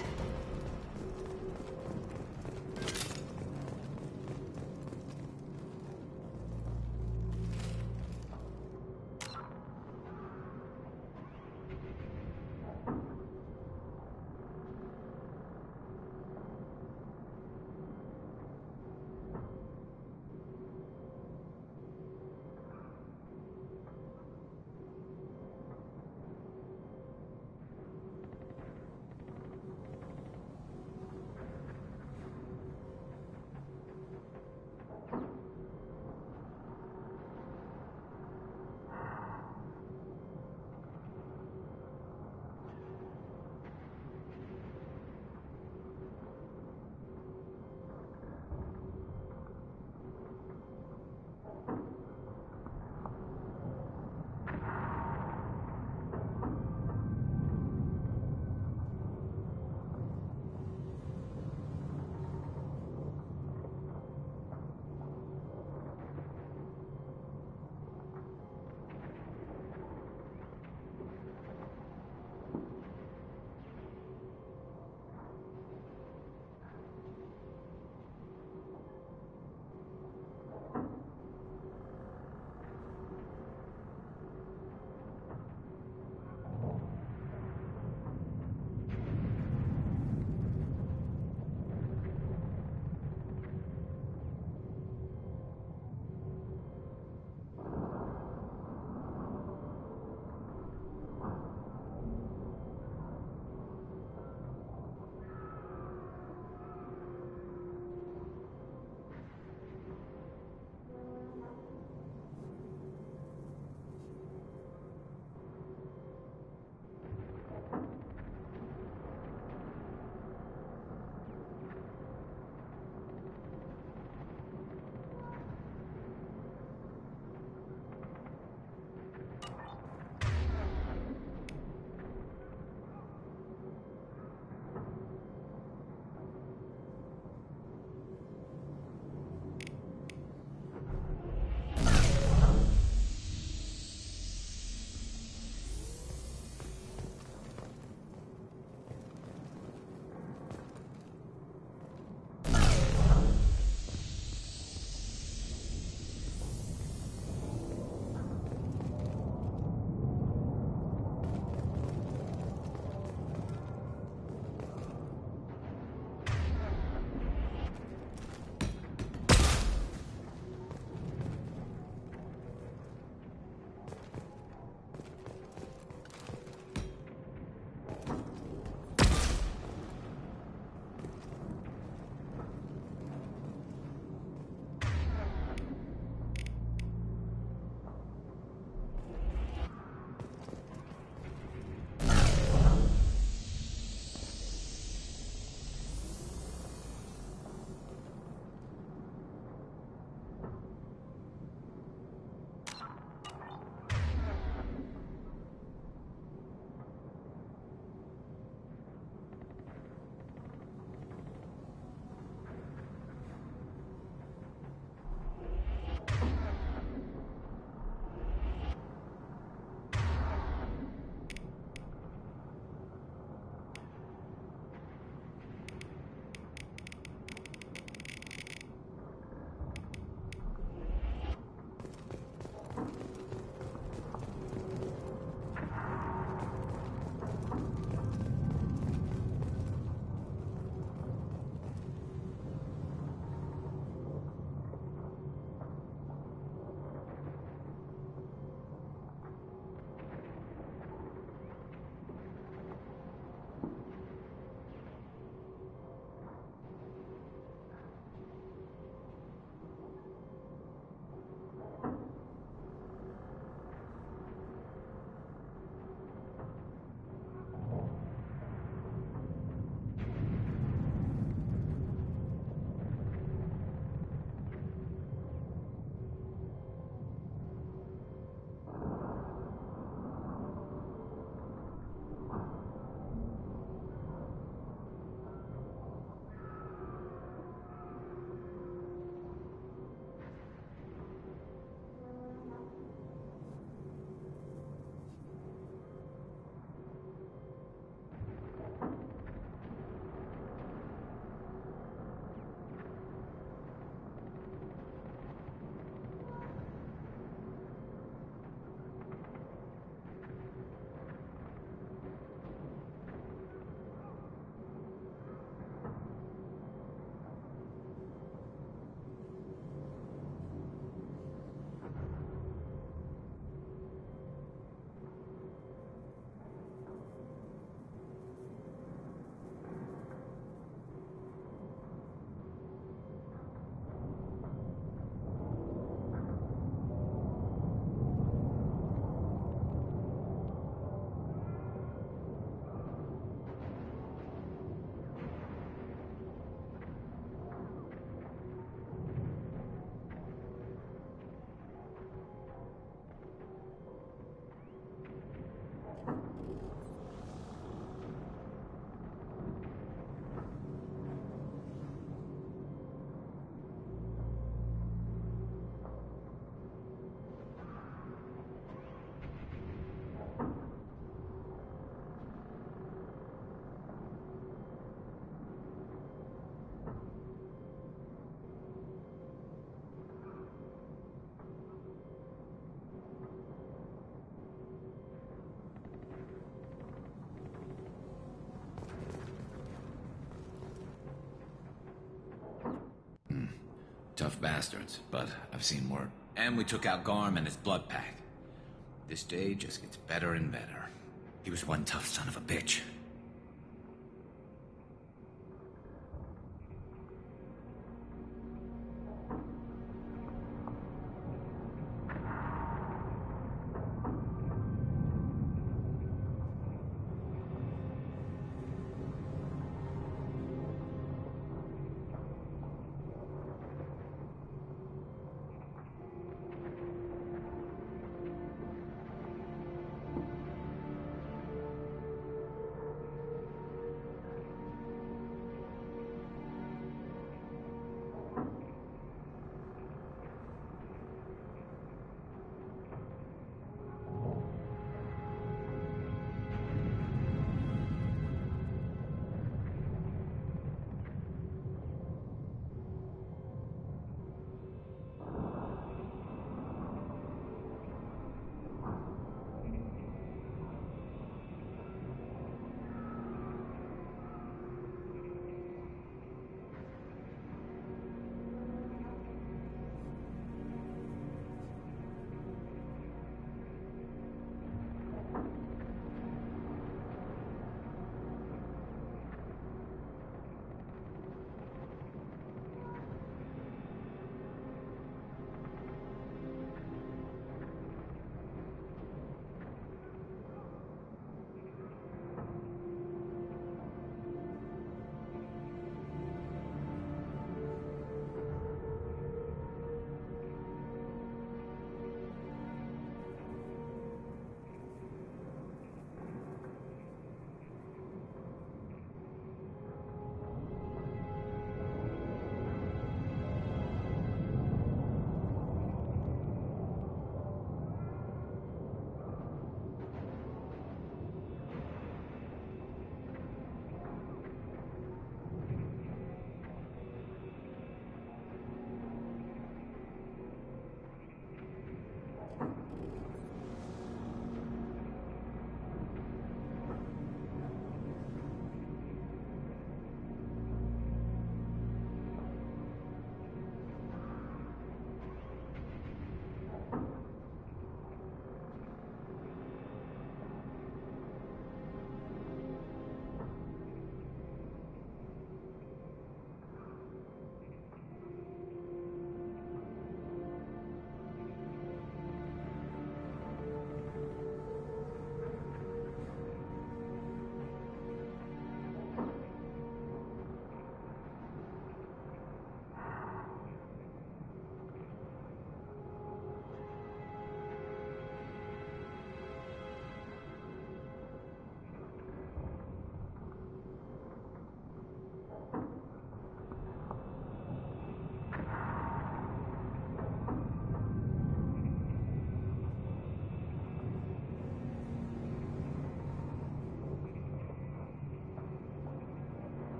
tough bastards, but I've seen worse. And we took out Garm and his blood pack. This day just gets better and better. He was one tough son of a bitch.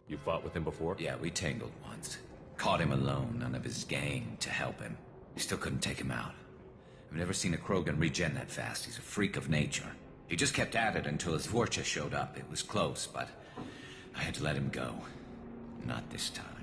You fought with him before? Yeah, we tangled once. Caught him alone, none of his gang to help him. We still couldn't take him out. I've never seen a Krogan regen that fast. He's a freak of nature. He just kept at it until his Vorcha showed up. It was close, but I had to let him go. Not this time.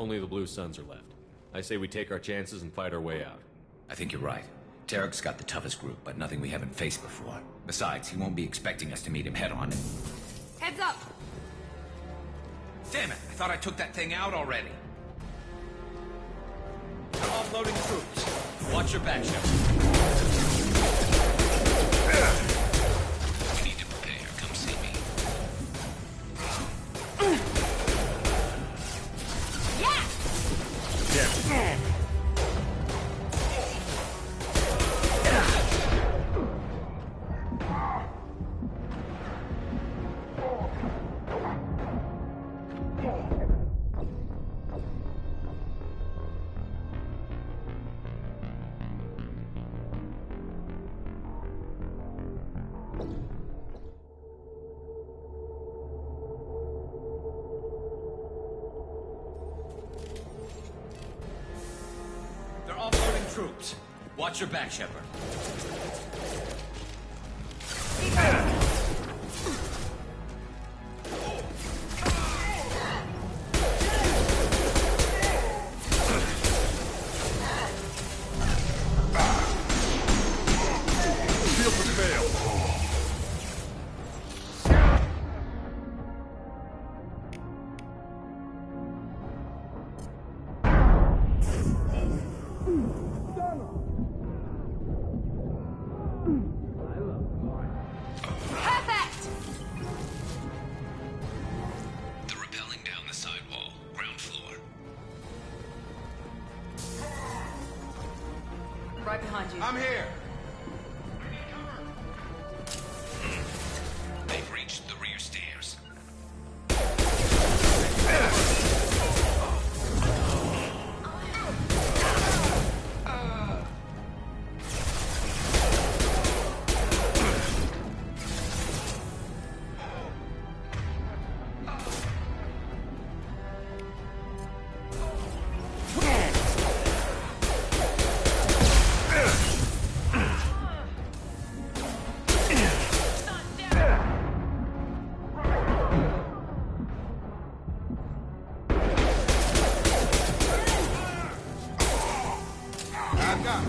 Only the Blue Suns are left. I say we take our chances and fight our way out. I think you're right. Tarek's got the toughest group, but nothing we haven't faced before. Besides, he won't be expecting us to meet him head-on. Heads up! Damn it! I thought I took that thing out already. They're offloading troops. Watch your back, Shepard. We need to prepare. Come see me. Yeah! They're offloading troops. Watch your back, Shepard. Perfect! They're rappelling down the sidewall. Ground floor. Right behind you. I'm here. They've reached the rear stairs. I've got it.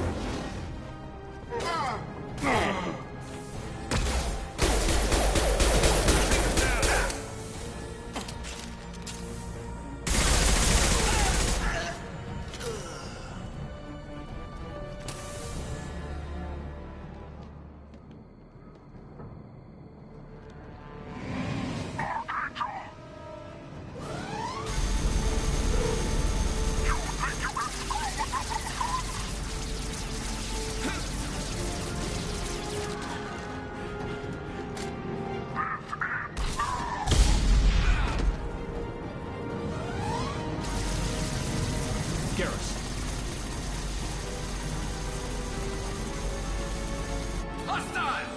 Garrus. Hostile!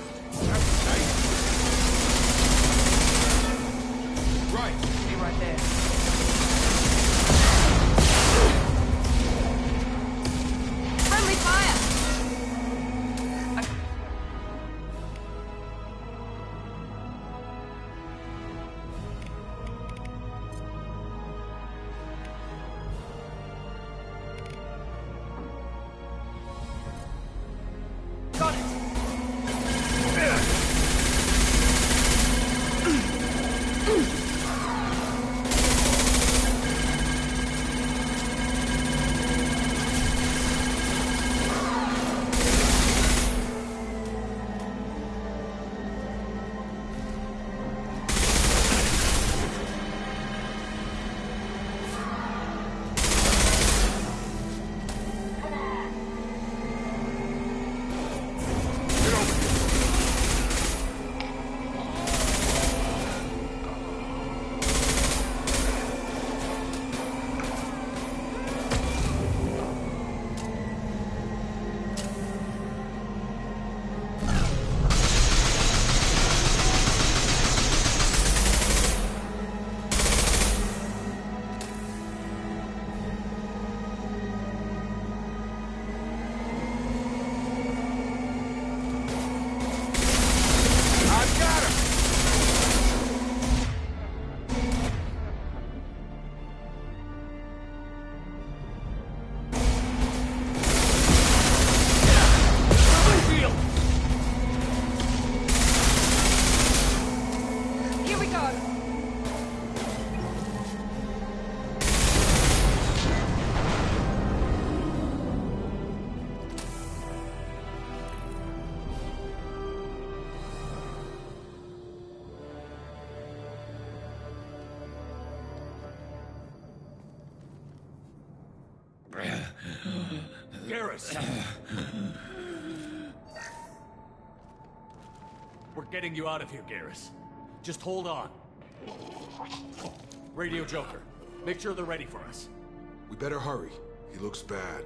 Right. Be right there. Friendly fire! Got it! Garrus! We're getting you out of here, Garrus. Just hold on. Radio Joker, make sure they're ready for us. We better hurry. He looks bad.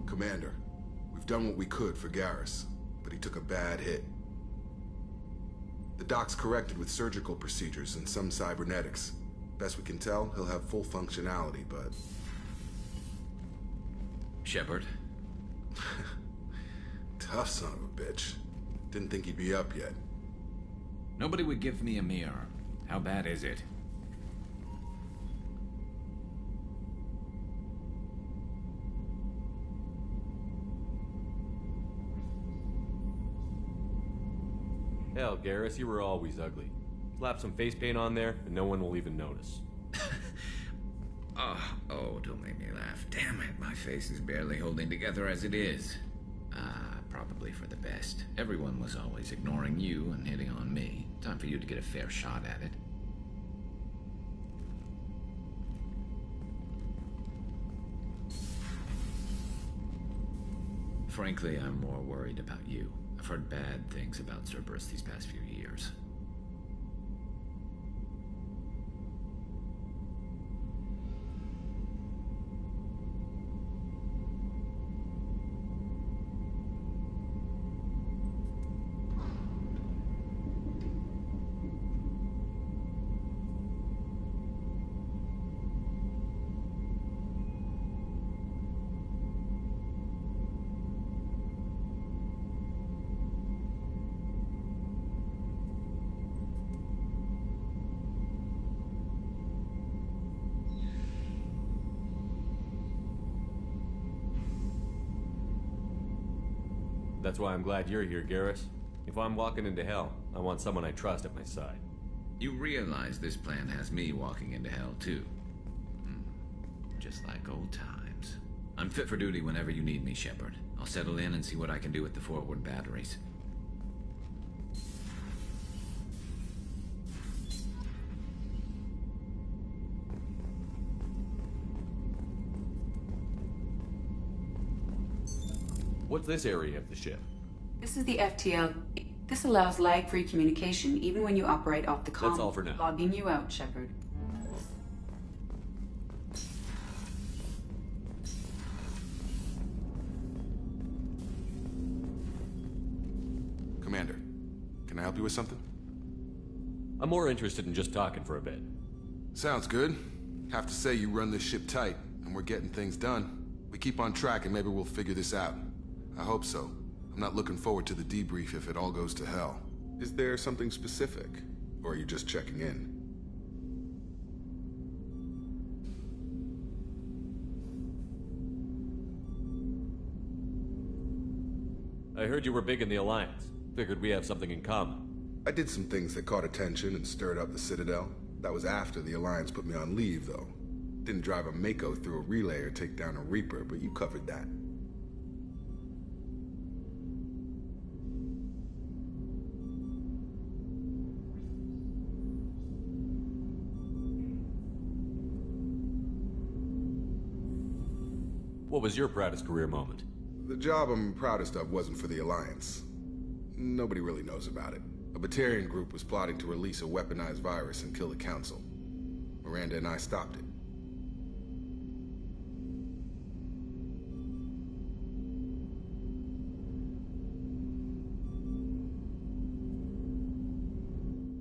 Commander, we've done what we could for Garrus, but he took a bad hit. The doc's corrected with surgical procedures and some cybernetics. Best we can tell, he'll have full functionality, but... Shepard? Tough son of a bitch. Didn't think he'd be up yet. Nobody would give me a mirror. How bad is it? Hell, Garrus, you were always ugly. Slap some face paint on there, and no one will even notice. Oh, don't make me laugh. Damn it, my face is barely holding together as it is. Probably for the best. Everyone was always ignoring you and hitting on me. Time for you to get a fair shot at it. Frankly, I'm more worried about you. I've heard bad things about Cerberus these past few years. That's why I'm glad you're here, Garrus. If I'm walking into hell, I want someone I trust at my side. You realize this plan has me walking into hell, too. Just like old times. I'm fit for duty whenever you need me, Shepard. I'll settle in and see what I can do with the forward batteries. What's this area of the ship? This is the FTL. This allows lag-free communication even when you operate off the comm. That's all for now. Logging you out, Shepard. Commander, can I help you with something? I'm more interested in just talking for a bit. Sounds good. Have to say you run this ship tight, and we're getting things done. We keep on track and maybe we'll figure this out. I hope so. I'm not looking forward to the debrief if it all goes to hell. Is there something specific? Or are you just checking in? I heard you were big in the Alliance. Figured we have something in common. I did some things that caught attention and stirred up the Citadel. That was after the Alliance put me on leave, though. Didn't drive a Mako through a relay or take down a Reaper, but you covered that. What was your proudest career moment? The job I'm proudest of wasn't for the Alliance. Nobody really knows about it. A Batarian group was plotting to release a weaponized virus and kill the Council. Miranda and I stopped it.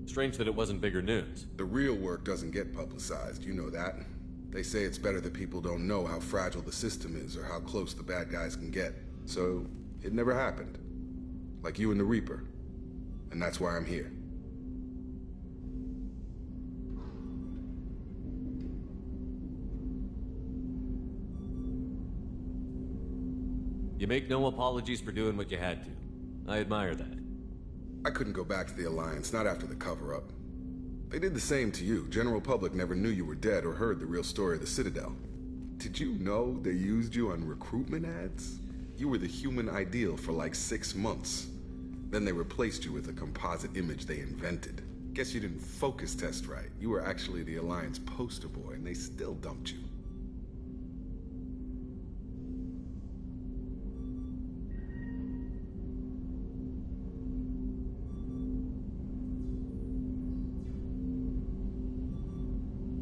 Strange that it wasn't bigger news. The real work doesn't get publicized, you know that. They say it's better that people don't know how fragile the system is or how close the bad guys can get. So, it never happened. Like you and the Reaper. And that's why I'm here. You make no apologies for doing what you had to. I admire that. I couldn't go back to the Alliance, not after the cover-up. They did the same to you. General public never knew you were dead or heard the real story of the Citadel. Did you know they used you on recruitment ads? You were the human ideal for like 6 months. Then they replaced you with a composite image they invented. Guess you didn't focus test right. You were actually the Alliance poster boy, and they still dumped you.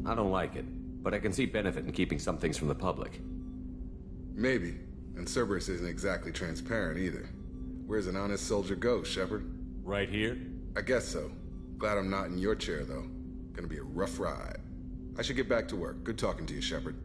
I don't like it, but I can see benefit in keeping some things from the public. Maybe. And Cerberus isn't exactly transparent either. Where's an honest soldier go, Shepard? Right here? I guess so. Glad I'm not in your chair, though. Gonna be a rough ride. I should get back to work. Good talking to you, Shepard.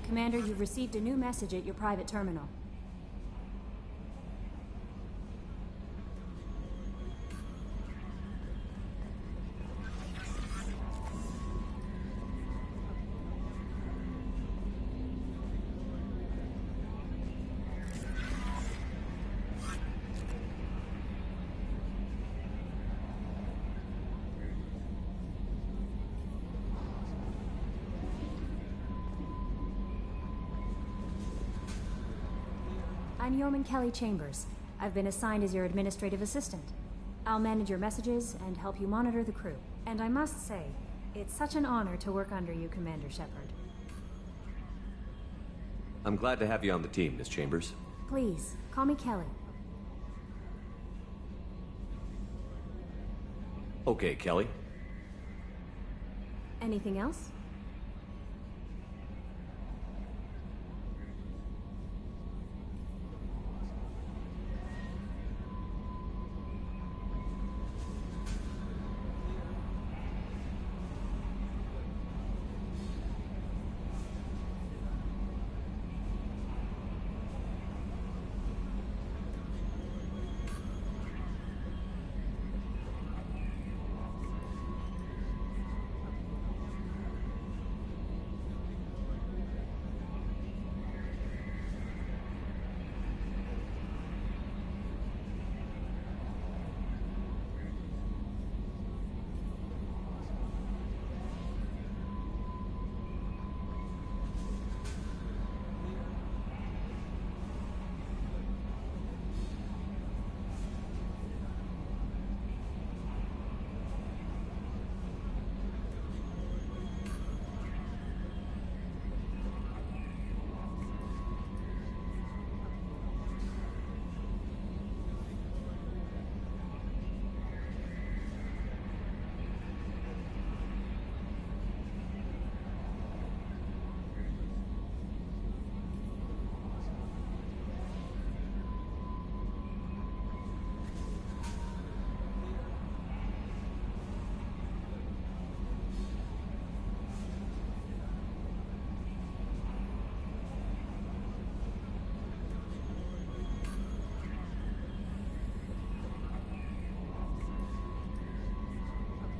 Commander, you've received a new message at your private terminal. I'm Yeoman Kelly Chambers. I've been assigned as your administrative assistant. I'll manage your messages and help you monitor the crew. And I must say, it's such an honor to work under you, Commander Shepard. I'm glad to have you on the team, Miss Chambers. Please, call me Kelly. Okay, Kelly. Anything else?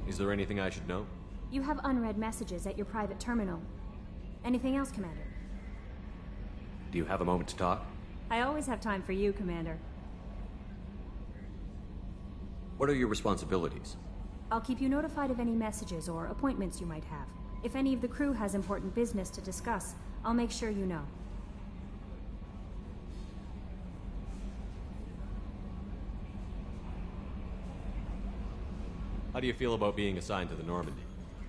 Is there anything I should know? You have unread messages at your private terminal. Anything else, Commander? Do you have a moment to talk? I always have time for you, Commander. What are your responsibilities? I'll keep you notified of any messages or appointments you might have. If any of the crew has important business to discuss, I'll make sure you know. How do you feel about being assigned to the Normandy?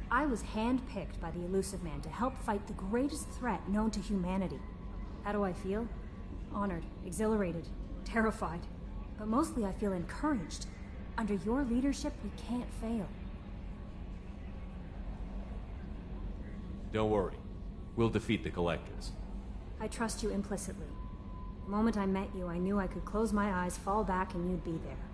I was handpicked by the Elusive Man to help fight the greatest threat known to humanity. How do I feel? Honored, exhilarated, terrified. But mostly I feel encouraged. Under your leadership, we can't fail. Don't worry. We'll defeat the Collectors. I trust you implicitly. The moment I met you, I knew I could close my eyes, fall back, and you'd be there.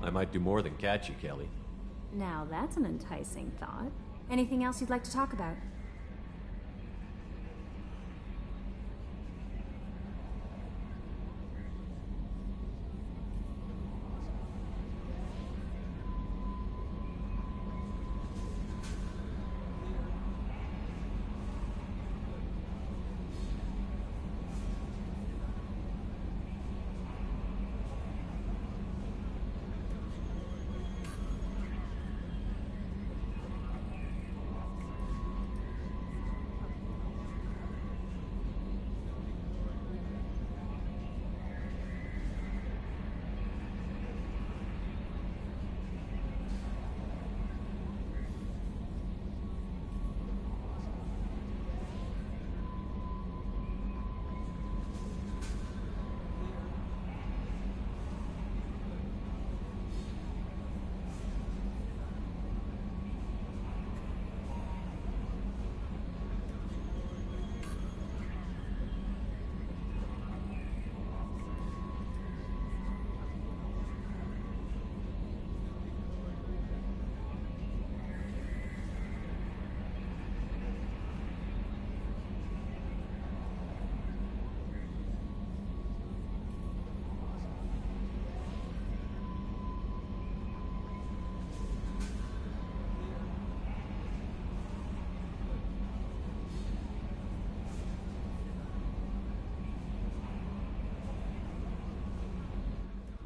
I might do more than catch you, Kelly. Now that's an enticing thought. Anything else you'd like to talk about?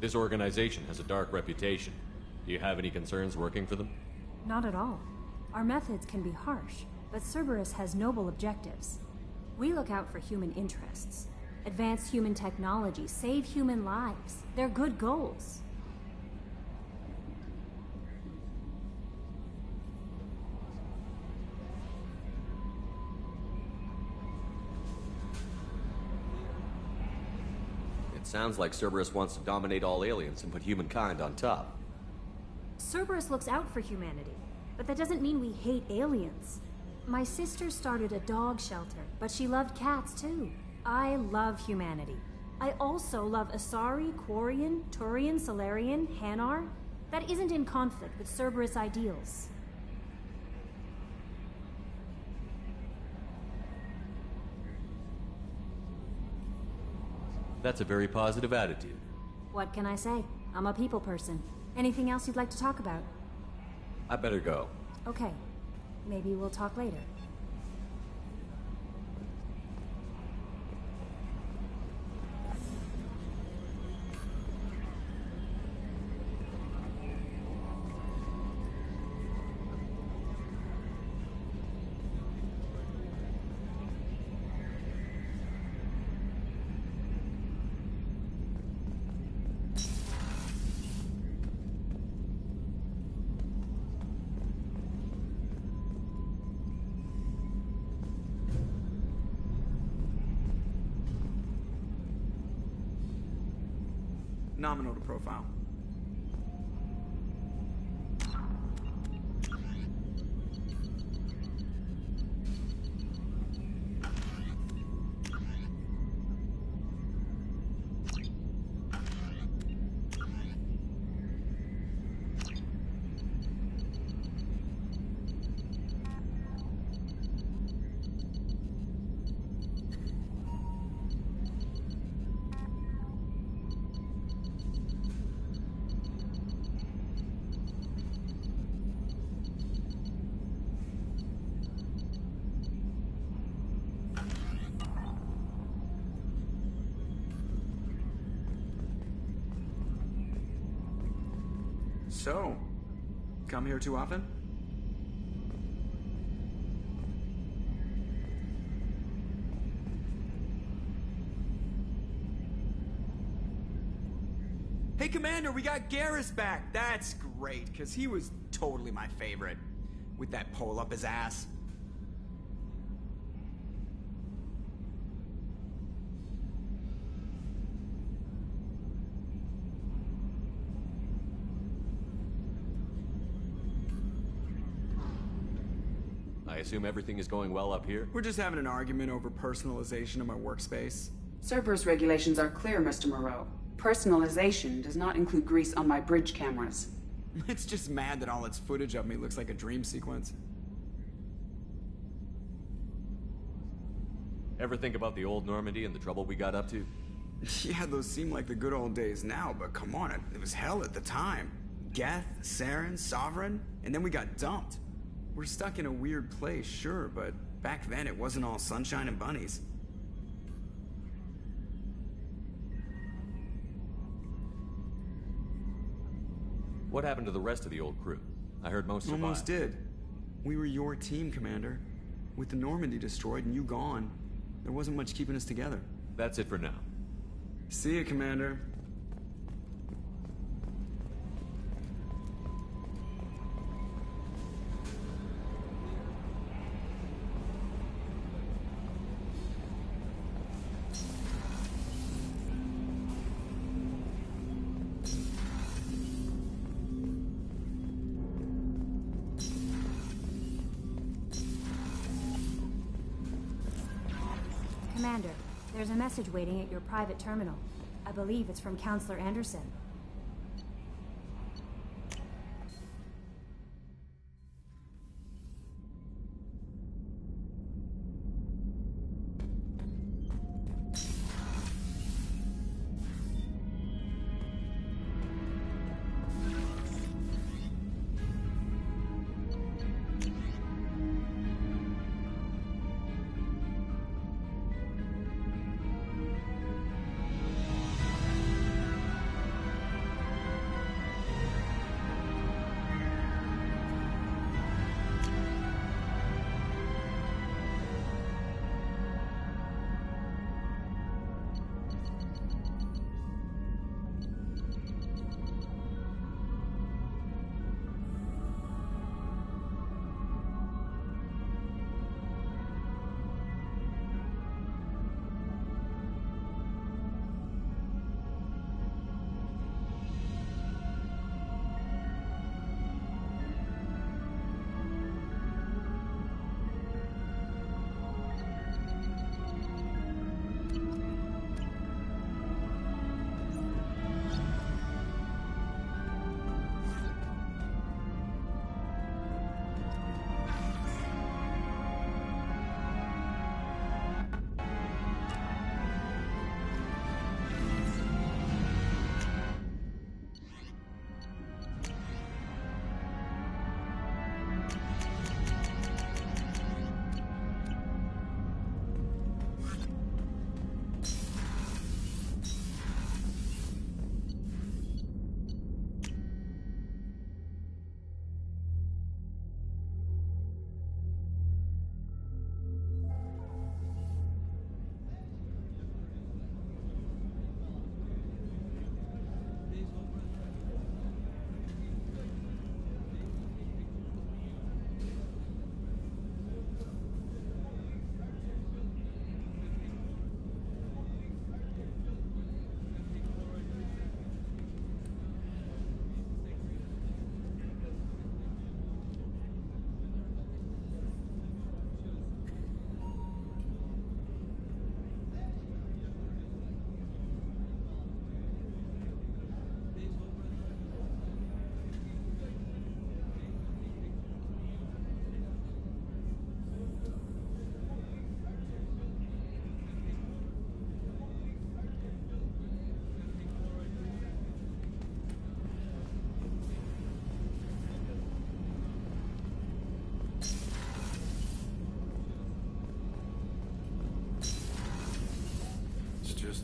This organization has a dark reputation. Do you have any concerns working for them? Not at all. Our methods can be harsh, but Cerberus has noble objectives. We look out for human interests. Advance human technology, save human lives. They're good goals. It sounds like Cerberus wants to dominate all aliens and put humankind on top. Cerberus looks out for humanity, but that doesn't mean we hate aliens. My sister started a dog shelter, but she loved cats too. I love humanity. I also love Asari, Quarian, Turian, Solarian, Hanar. That isn't in conflict with Cerberus ideals. That's a very positive attitude. What can I say? I'm a people person. Anything else you'd like to talk about? I better go. Okay. Maybe we'll talk later. Nominal to profile. So, come here too often? Hey, Commander, we got Garrus back. That's great, because he was totally my favorite. With that pole up his ass. I assume everything is going well up here? We're just having an argument over personalization of my workspace. Cerberus regulations are clear, Mr. Moreau. Personalization does not include grease on my bridge cameras. It's just mad that all its footage of me looks like a dream sequence. Ever think about the old Normandy and the trouble we got up to? Yeah, those seem like the good old days now, but come on, it was hell at the time. Geth, Saren, Sovereign, and then we got dumped. We're stuck in a weird place, sure, but back then it wasn't all sunshine and bunnies. What happened to the rest of the old crew? I heard most survived. Almost did. We were your team, Commander. With the Normandy destroyed and you gone, there wasn't much keeping us together. That's it for now. See ya, Commander. Commander, there's a message waiting at your private terminal. I believe it's from Counselor Anderson.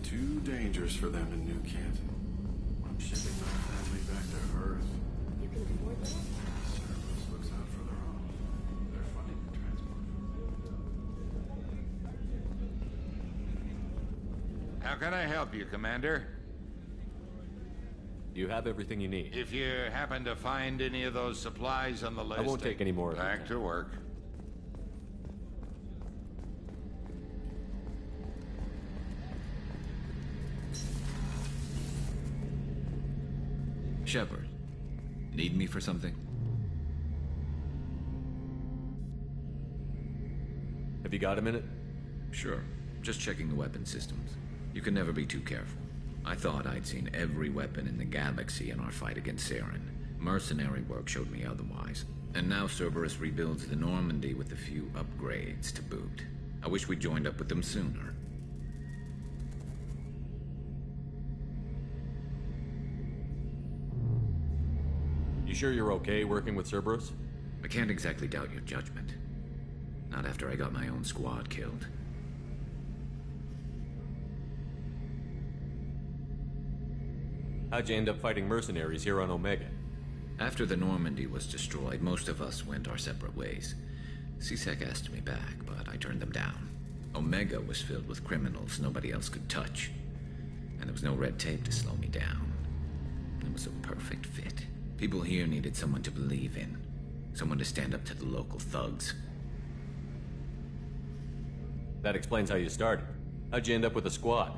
too dangerous for them to nuke it. Shipping my family back to Earth. You can afford that? Cerberus looks out for their own. They're funding the transport. How can I help you, Commander? You have everything you need. If you happen to find any of those supplies on the list... I won't take any more of Back to work. Shepard, need me for something? Have you got a minute? Sure. Just checking the weapon systems. You can never be too careful. I thought I'd seen every weapon in the galaxy in our fight against Saren. Mercenary work showed me otherwise. And now Cerberus rebuilds the Normandy with a few upgrades to boot. I wish we'd joined up with them sooner. You sure you're okay working with Cerberus? I can't exactly doubt your judgment. Not after I got my own squad killed. How'd you end up fighting mercenaries here on Omega? After the Normandy was destroyed, most of us went our separate ways. C-Sec asked me back, but I turned them down. Omega was filled with criminals nobody else could touch. And there was no red tape to slow me down. It was a perfect fit. People here needed someone to believe in. Someone to stand up to the local thugs. That explains how you started. How'd you end up with a squad?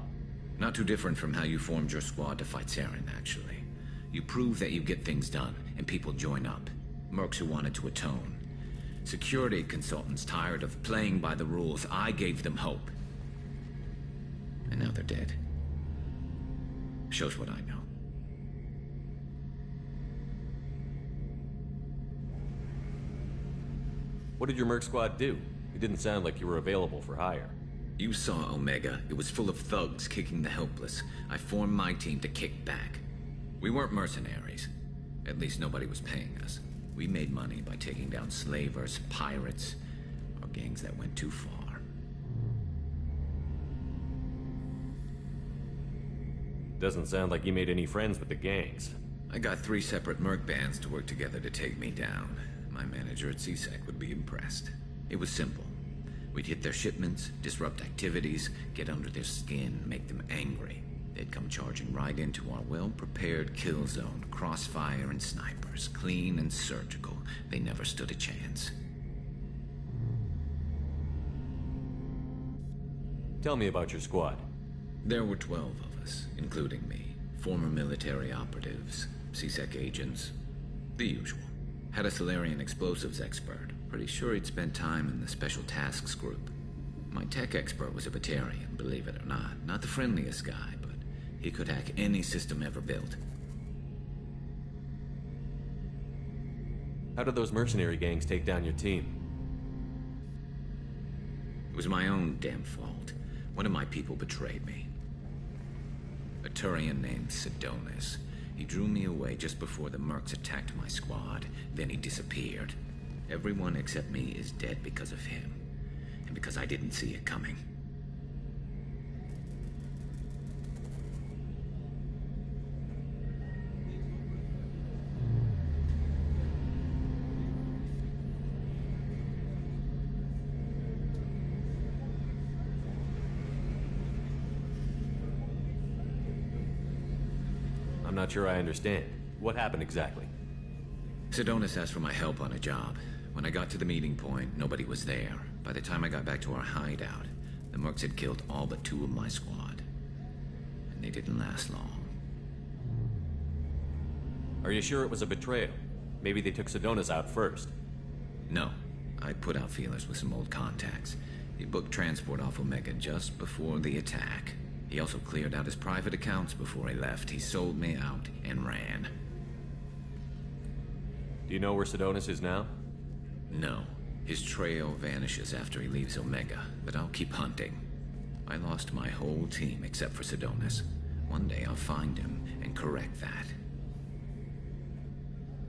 Not too different from how you formed your squad to fight Saren, actually. You prove that you get things done, and people join up. Mercs who wanted to atone. Security consultants tired of playing by the rules. I gave them hope. And now they're dead. Shows what I know. What did your merc squad do? It didn't sound like you were available for hire. You saw Omega. It was full of thugs kicking the helpless. I formed my team to kick back. We weren't mercenaries. At least nobody was paying us. We made money by taking down slavers, pirates, or gangs that went too far. Doesn't sound like you made any friends with the gangs. I got 3 separate merc bands to work together to take me down. My manager at C-Sec would be impressed. It was simple. We'd hit their shipments, disrupt activities, get under their skin, make them angry. They'd come charging right into our well-prepared kill zone, crossfire and snipers, clean and surgical. They never stood a chance. Tell me about your squad. There were 12 of us, including me. Former military operatives, C-Sec agents, the usual. Had a Solarian explosives expert. Pretty sure he'd spent time in the Special Tasks group. My tech expert was a Batarian, believe it or not. Not the friendliest guy, but he could hack any system ever built. How did those mercenary gangs take down your team? It was my own damn fault. One of my people betrayed me. A Turian named Sidonis. He drew me away just before the mercs attacked my squad. Then he disappeared. Everyone except me is dead because of him. And because I didn't see it coming. I'm not sure I understand. What happened exactly? Sidonis asked for my help on a job. When I got to the meeting point, nobody was there. By the time I got back to our hideout, the mercs had killed all but 2 of my squad. And they didn't last long. Are you sure it was a betrayal? Maybe they took Sidonis out first. No. I put out feelers with some old contacts. He booked transport off Omega just before the attack. He also cleared out his private accounts before he left. He sold me out and ran. Do you know where Sidonis is now? No. His trail vanishes after he leaves Omega, but I'll keep hunting. I lost my whole team except for Sidonis. One day I'll find him and correct that.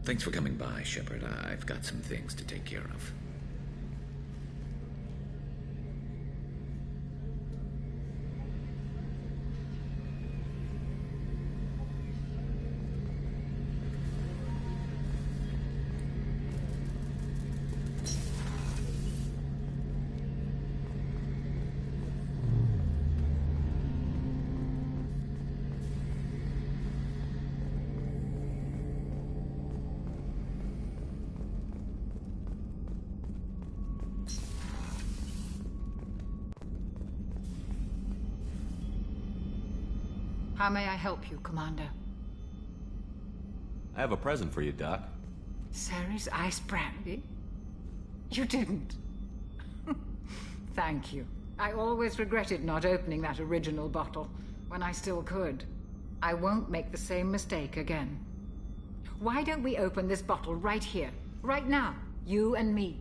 Thanks for coming by, Shepard. I've got some things to take care of. How may I help you, Commander? I have a present for you, Doc. Ceres ice brandy? You didn't. Thank you. I always regretted not opening that original bottle when I still could. I won't make the same mistake again. Why don't we open this bottle right here, right now, you and me?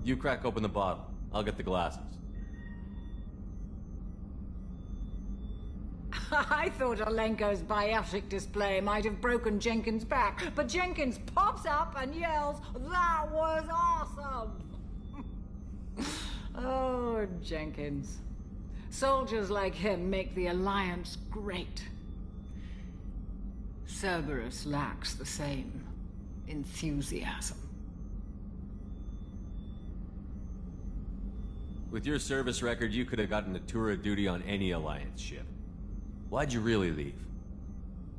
You crack open the bottle. I'll get the glasses. I thought Olenko's biotic display might have broken Jenkins' back, but Jenkins pops up and yells, "That was awesome!" Oh, Jenkins. Soldiers like him make the Alliance great. Cerberus lacks the same enthusiasm. With your service record, you could have gotten a tour of duty on any Alliance ship. Why'd you really leave?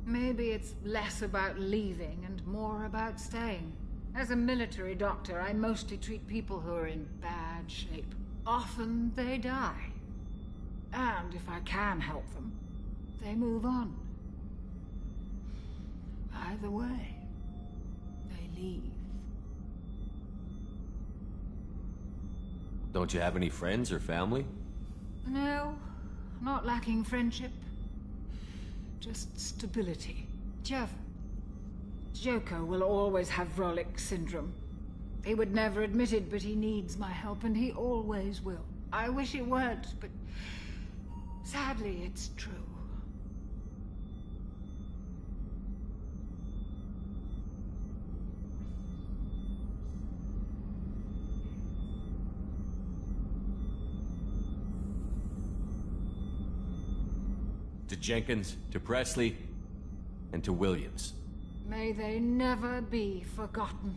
Maybe it's less about leaving and more about staying. As a military doctor, I mostly treat people who are in bad shape. Often they die. And if I can help them, they move on. Either way, they leave. Don't you have any friends or family? No, not lacking friendship. Just stability. Jeff. Joko will always have Vrolik syndrome. He would never admit it, but he needs my help, and he always will. I wish it weren't, but sadly, it's true. To Jenkins, to Presley, and to Williams. May they never be forgotten.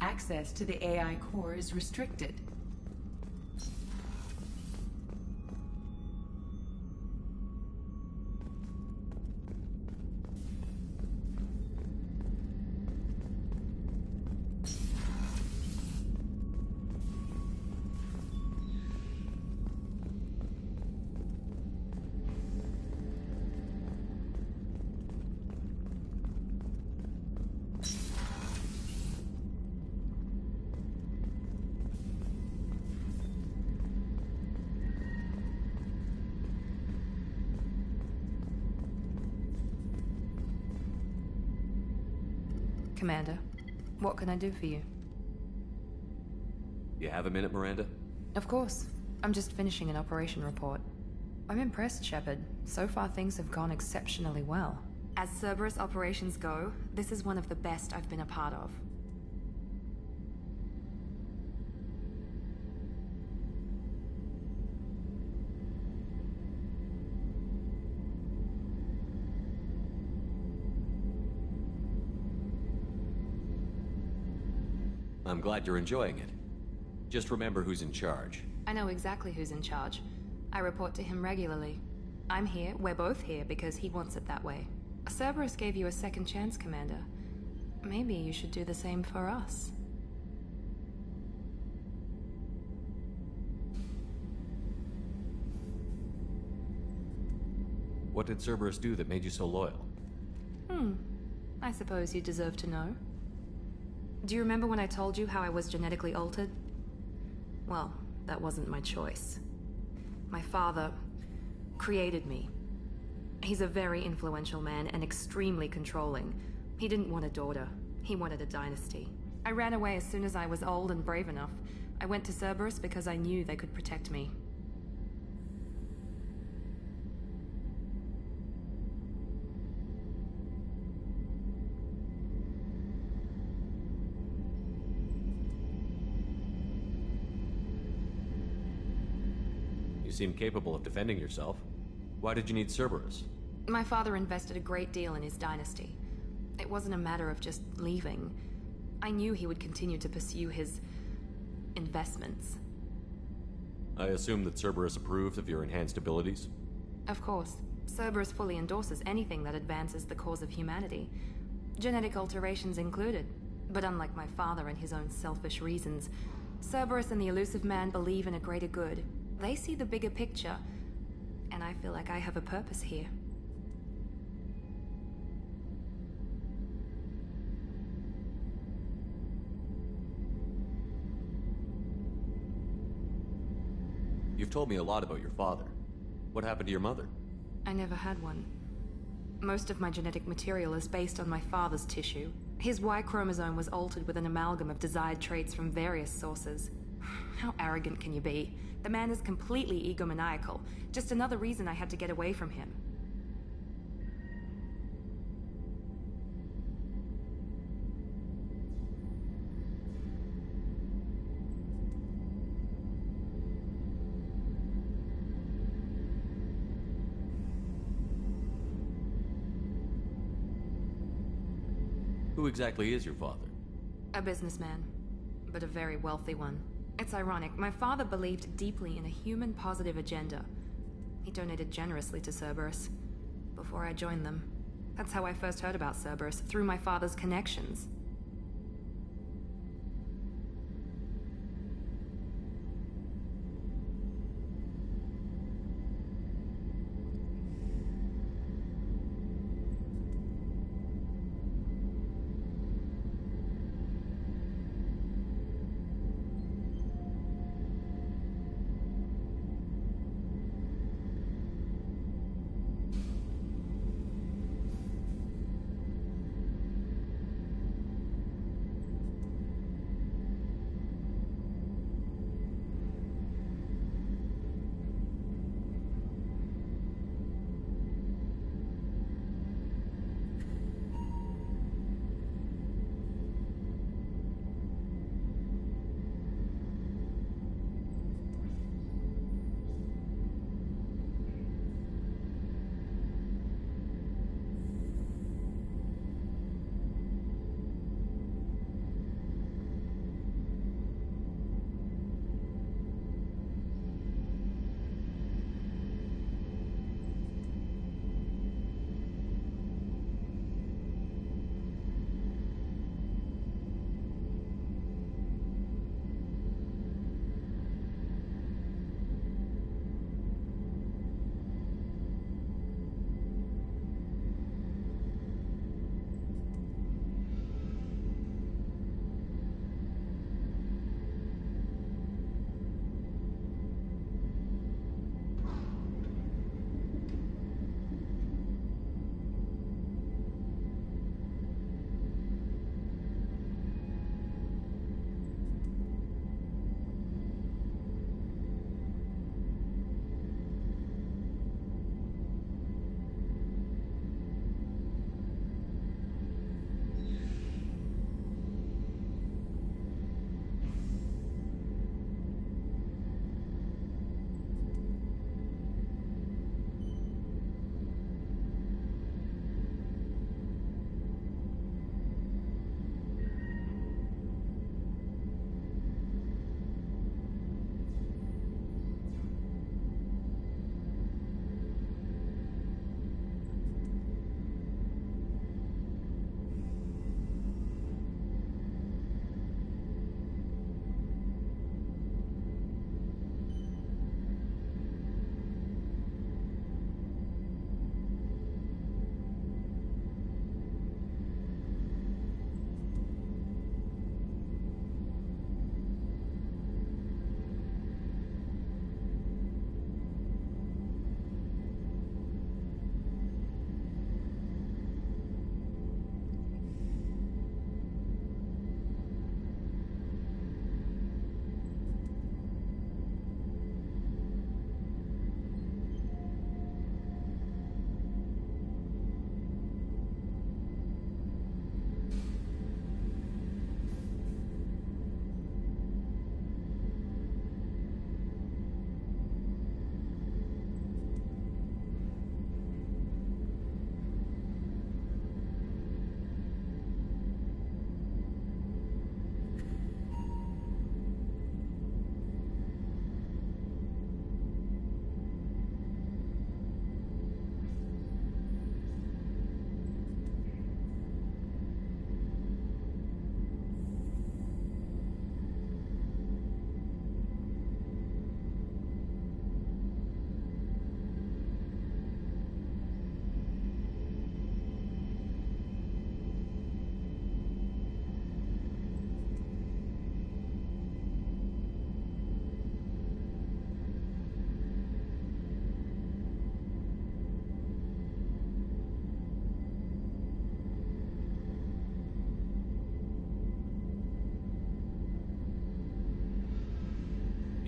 Access to the AI core is restricted. Commander, what can I do for you? You have a minute, Miranda? Of course. I'm just finishing an operation report. I'm impressed, Shepard. So far things have gone exceptionally well. As Cerberus operations go, this is one of the best I've been a part of. I'm glad you're enjoying it. Just remember who's in charge. I know exactly who's in charge. I report to him regularly. I'm here, we're both here, because he wants it that way. Cerberus gave you a second chance, Commander. Maybe you should do the same for us. What did Cerberus do that made you so loyal? I suppose you deserve to know. Do you remember when I told you how I was genetically altered? Well, that wasn't my choice. My father created me. He's a very influential man and extremely controlling. He didn't want a daughter. He wanted a dynasty. I ran away as soon as I was old and brave enough. I went to Cerberus because I knew they could protect me. You seem capable of defending yourself. Why did you need Cerberus? My father invested a great deal in his dynasty. It wasn't a matter of just leaving. I knew he would continue to pursue his investments. I assume that Cerberus approved of your enhanced abilities? Of course. Cerberus fully endorses anything that advances the cause of humanity. Genetic alterations included. But unlike my father and his own selfish reasons, Cerberus and the Elusive Man believe in a greater good. They see the bigger picture, and I feel like I have a purpose here. You've told me a lot about your father. What happened to your mother? I never had one. Most of my genetic material is based on my father's tissue. His Y chromosome was altered with an amalgam of desired traits from various sources. How arrogant can you be? The man is completely egomaniacal. Just another reason I had to get away from him. Who exactly is your father? A businessman, but a very wealthy one. It's ironic. My father believed deeply in a human-positive agenda. He donated generously to Cerberus before I joined them. That's how I first heard about Cerberus, through my father's connections.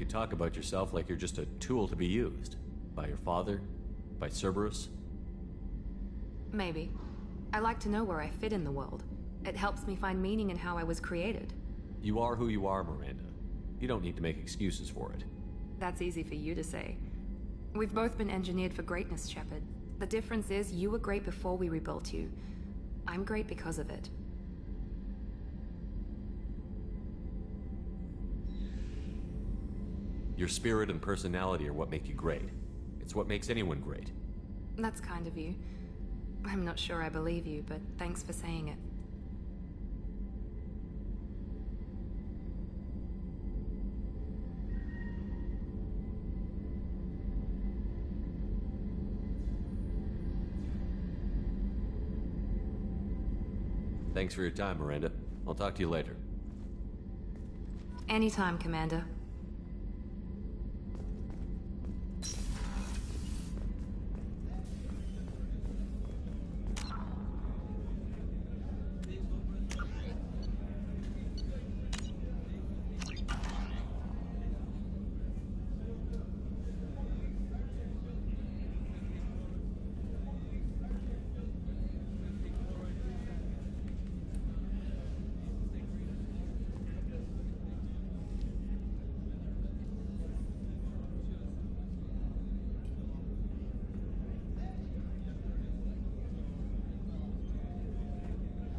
talk about yourself like you're just a tool to be used. By your father? By Cerberus? Maybe. I like to know where I fit in the world. It helps me find meaning in how I was created. You are who you are, Miranda. You don't need to make excuses for it. That's easy for you to say. We've both been engineered for greatness, Shepard. The difference is you were great before we rebuilt you. I'm great because of it. Your spirit and personality are what make you great. It's what makes anyone great. That's kind of you. I'm not sure I believe you, but thanks for saying it. Thanks for your time, Miranda. I'll talk to you later. Anytime, Commander.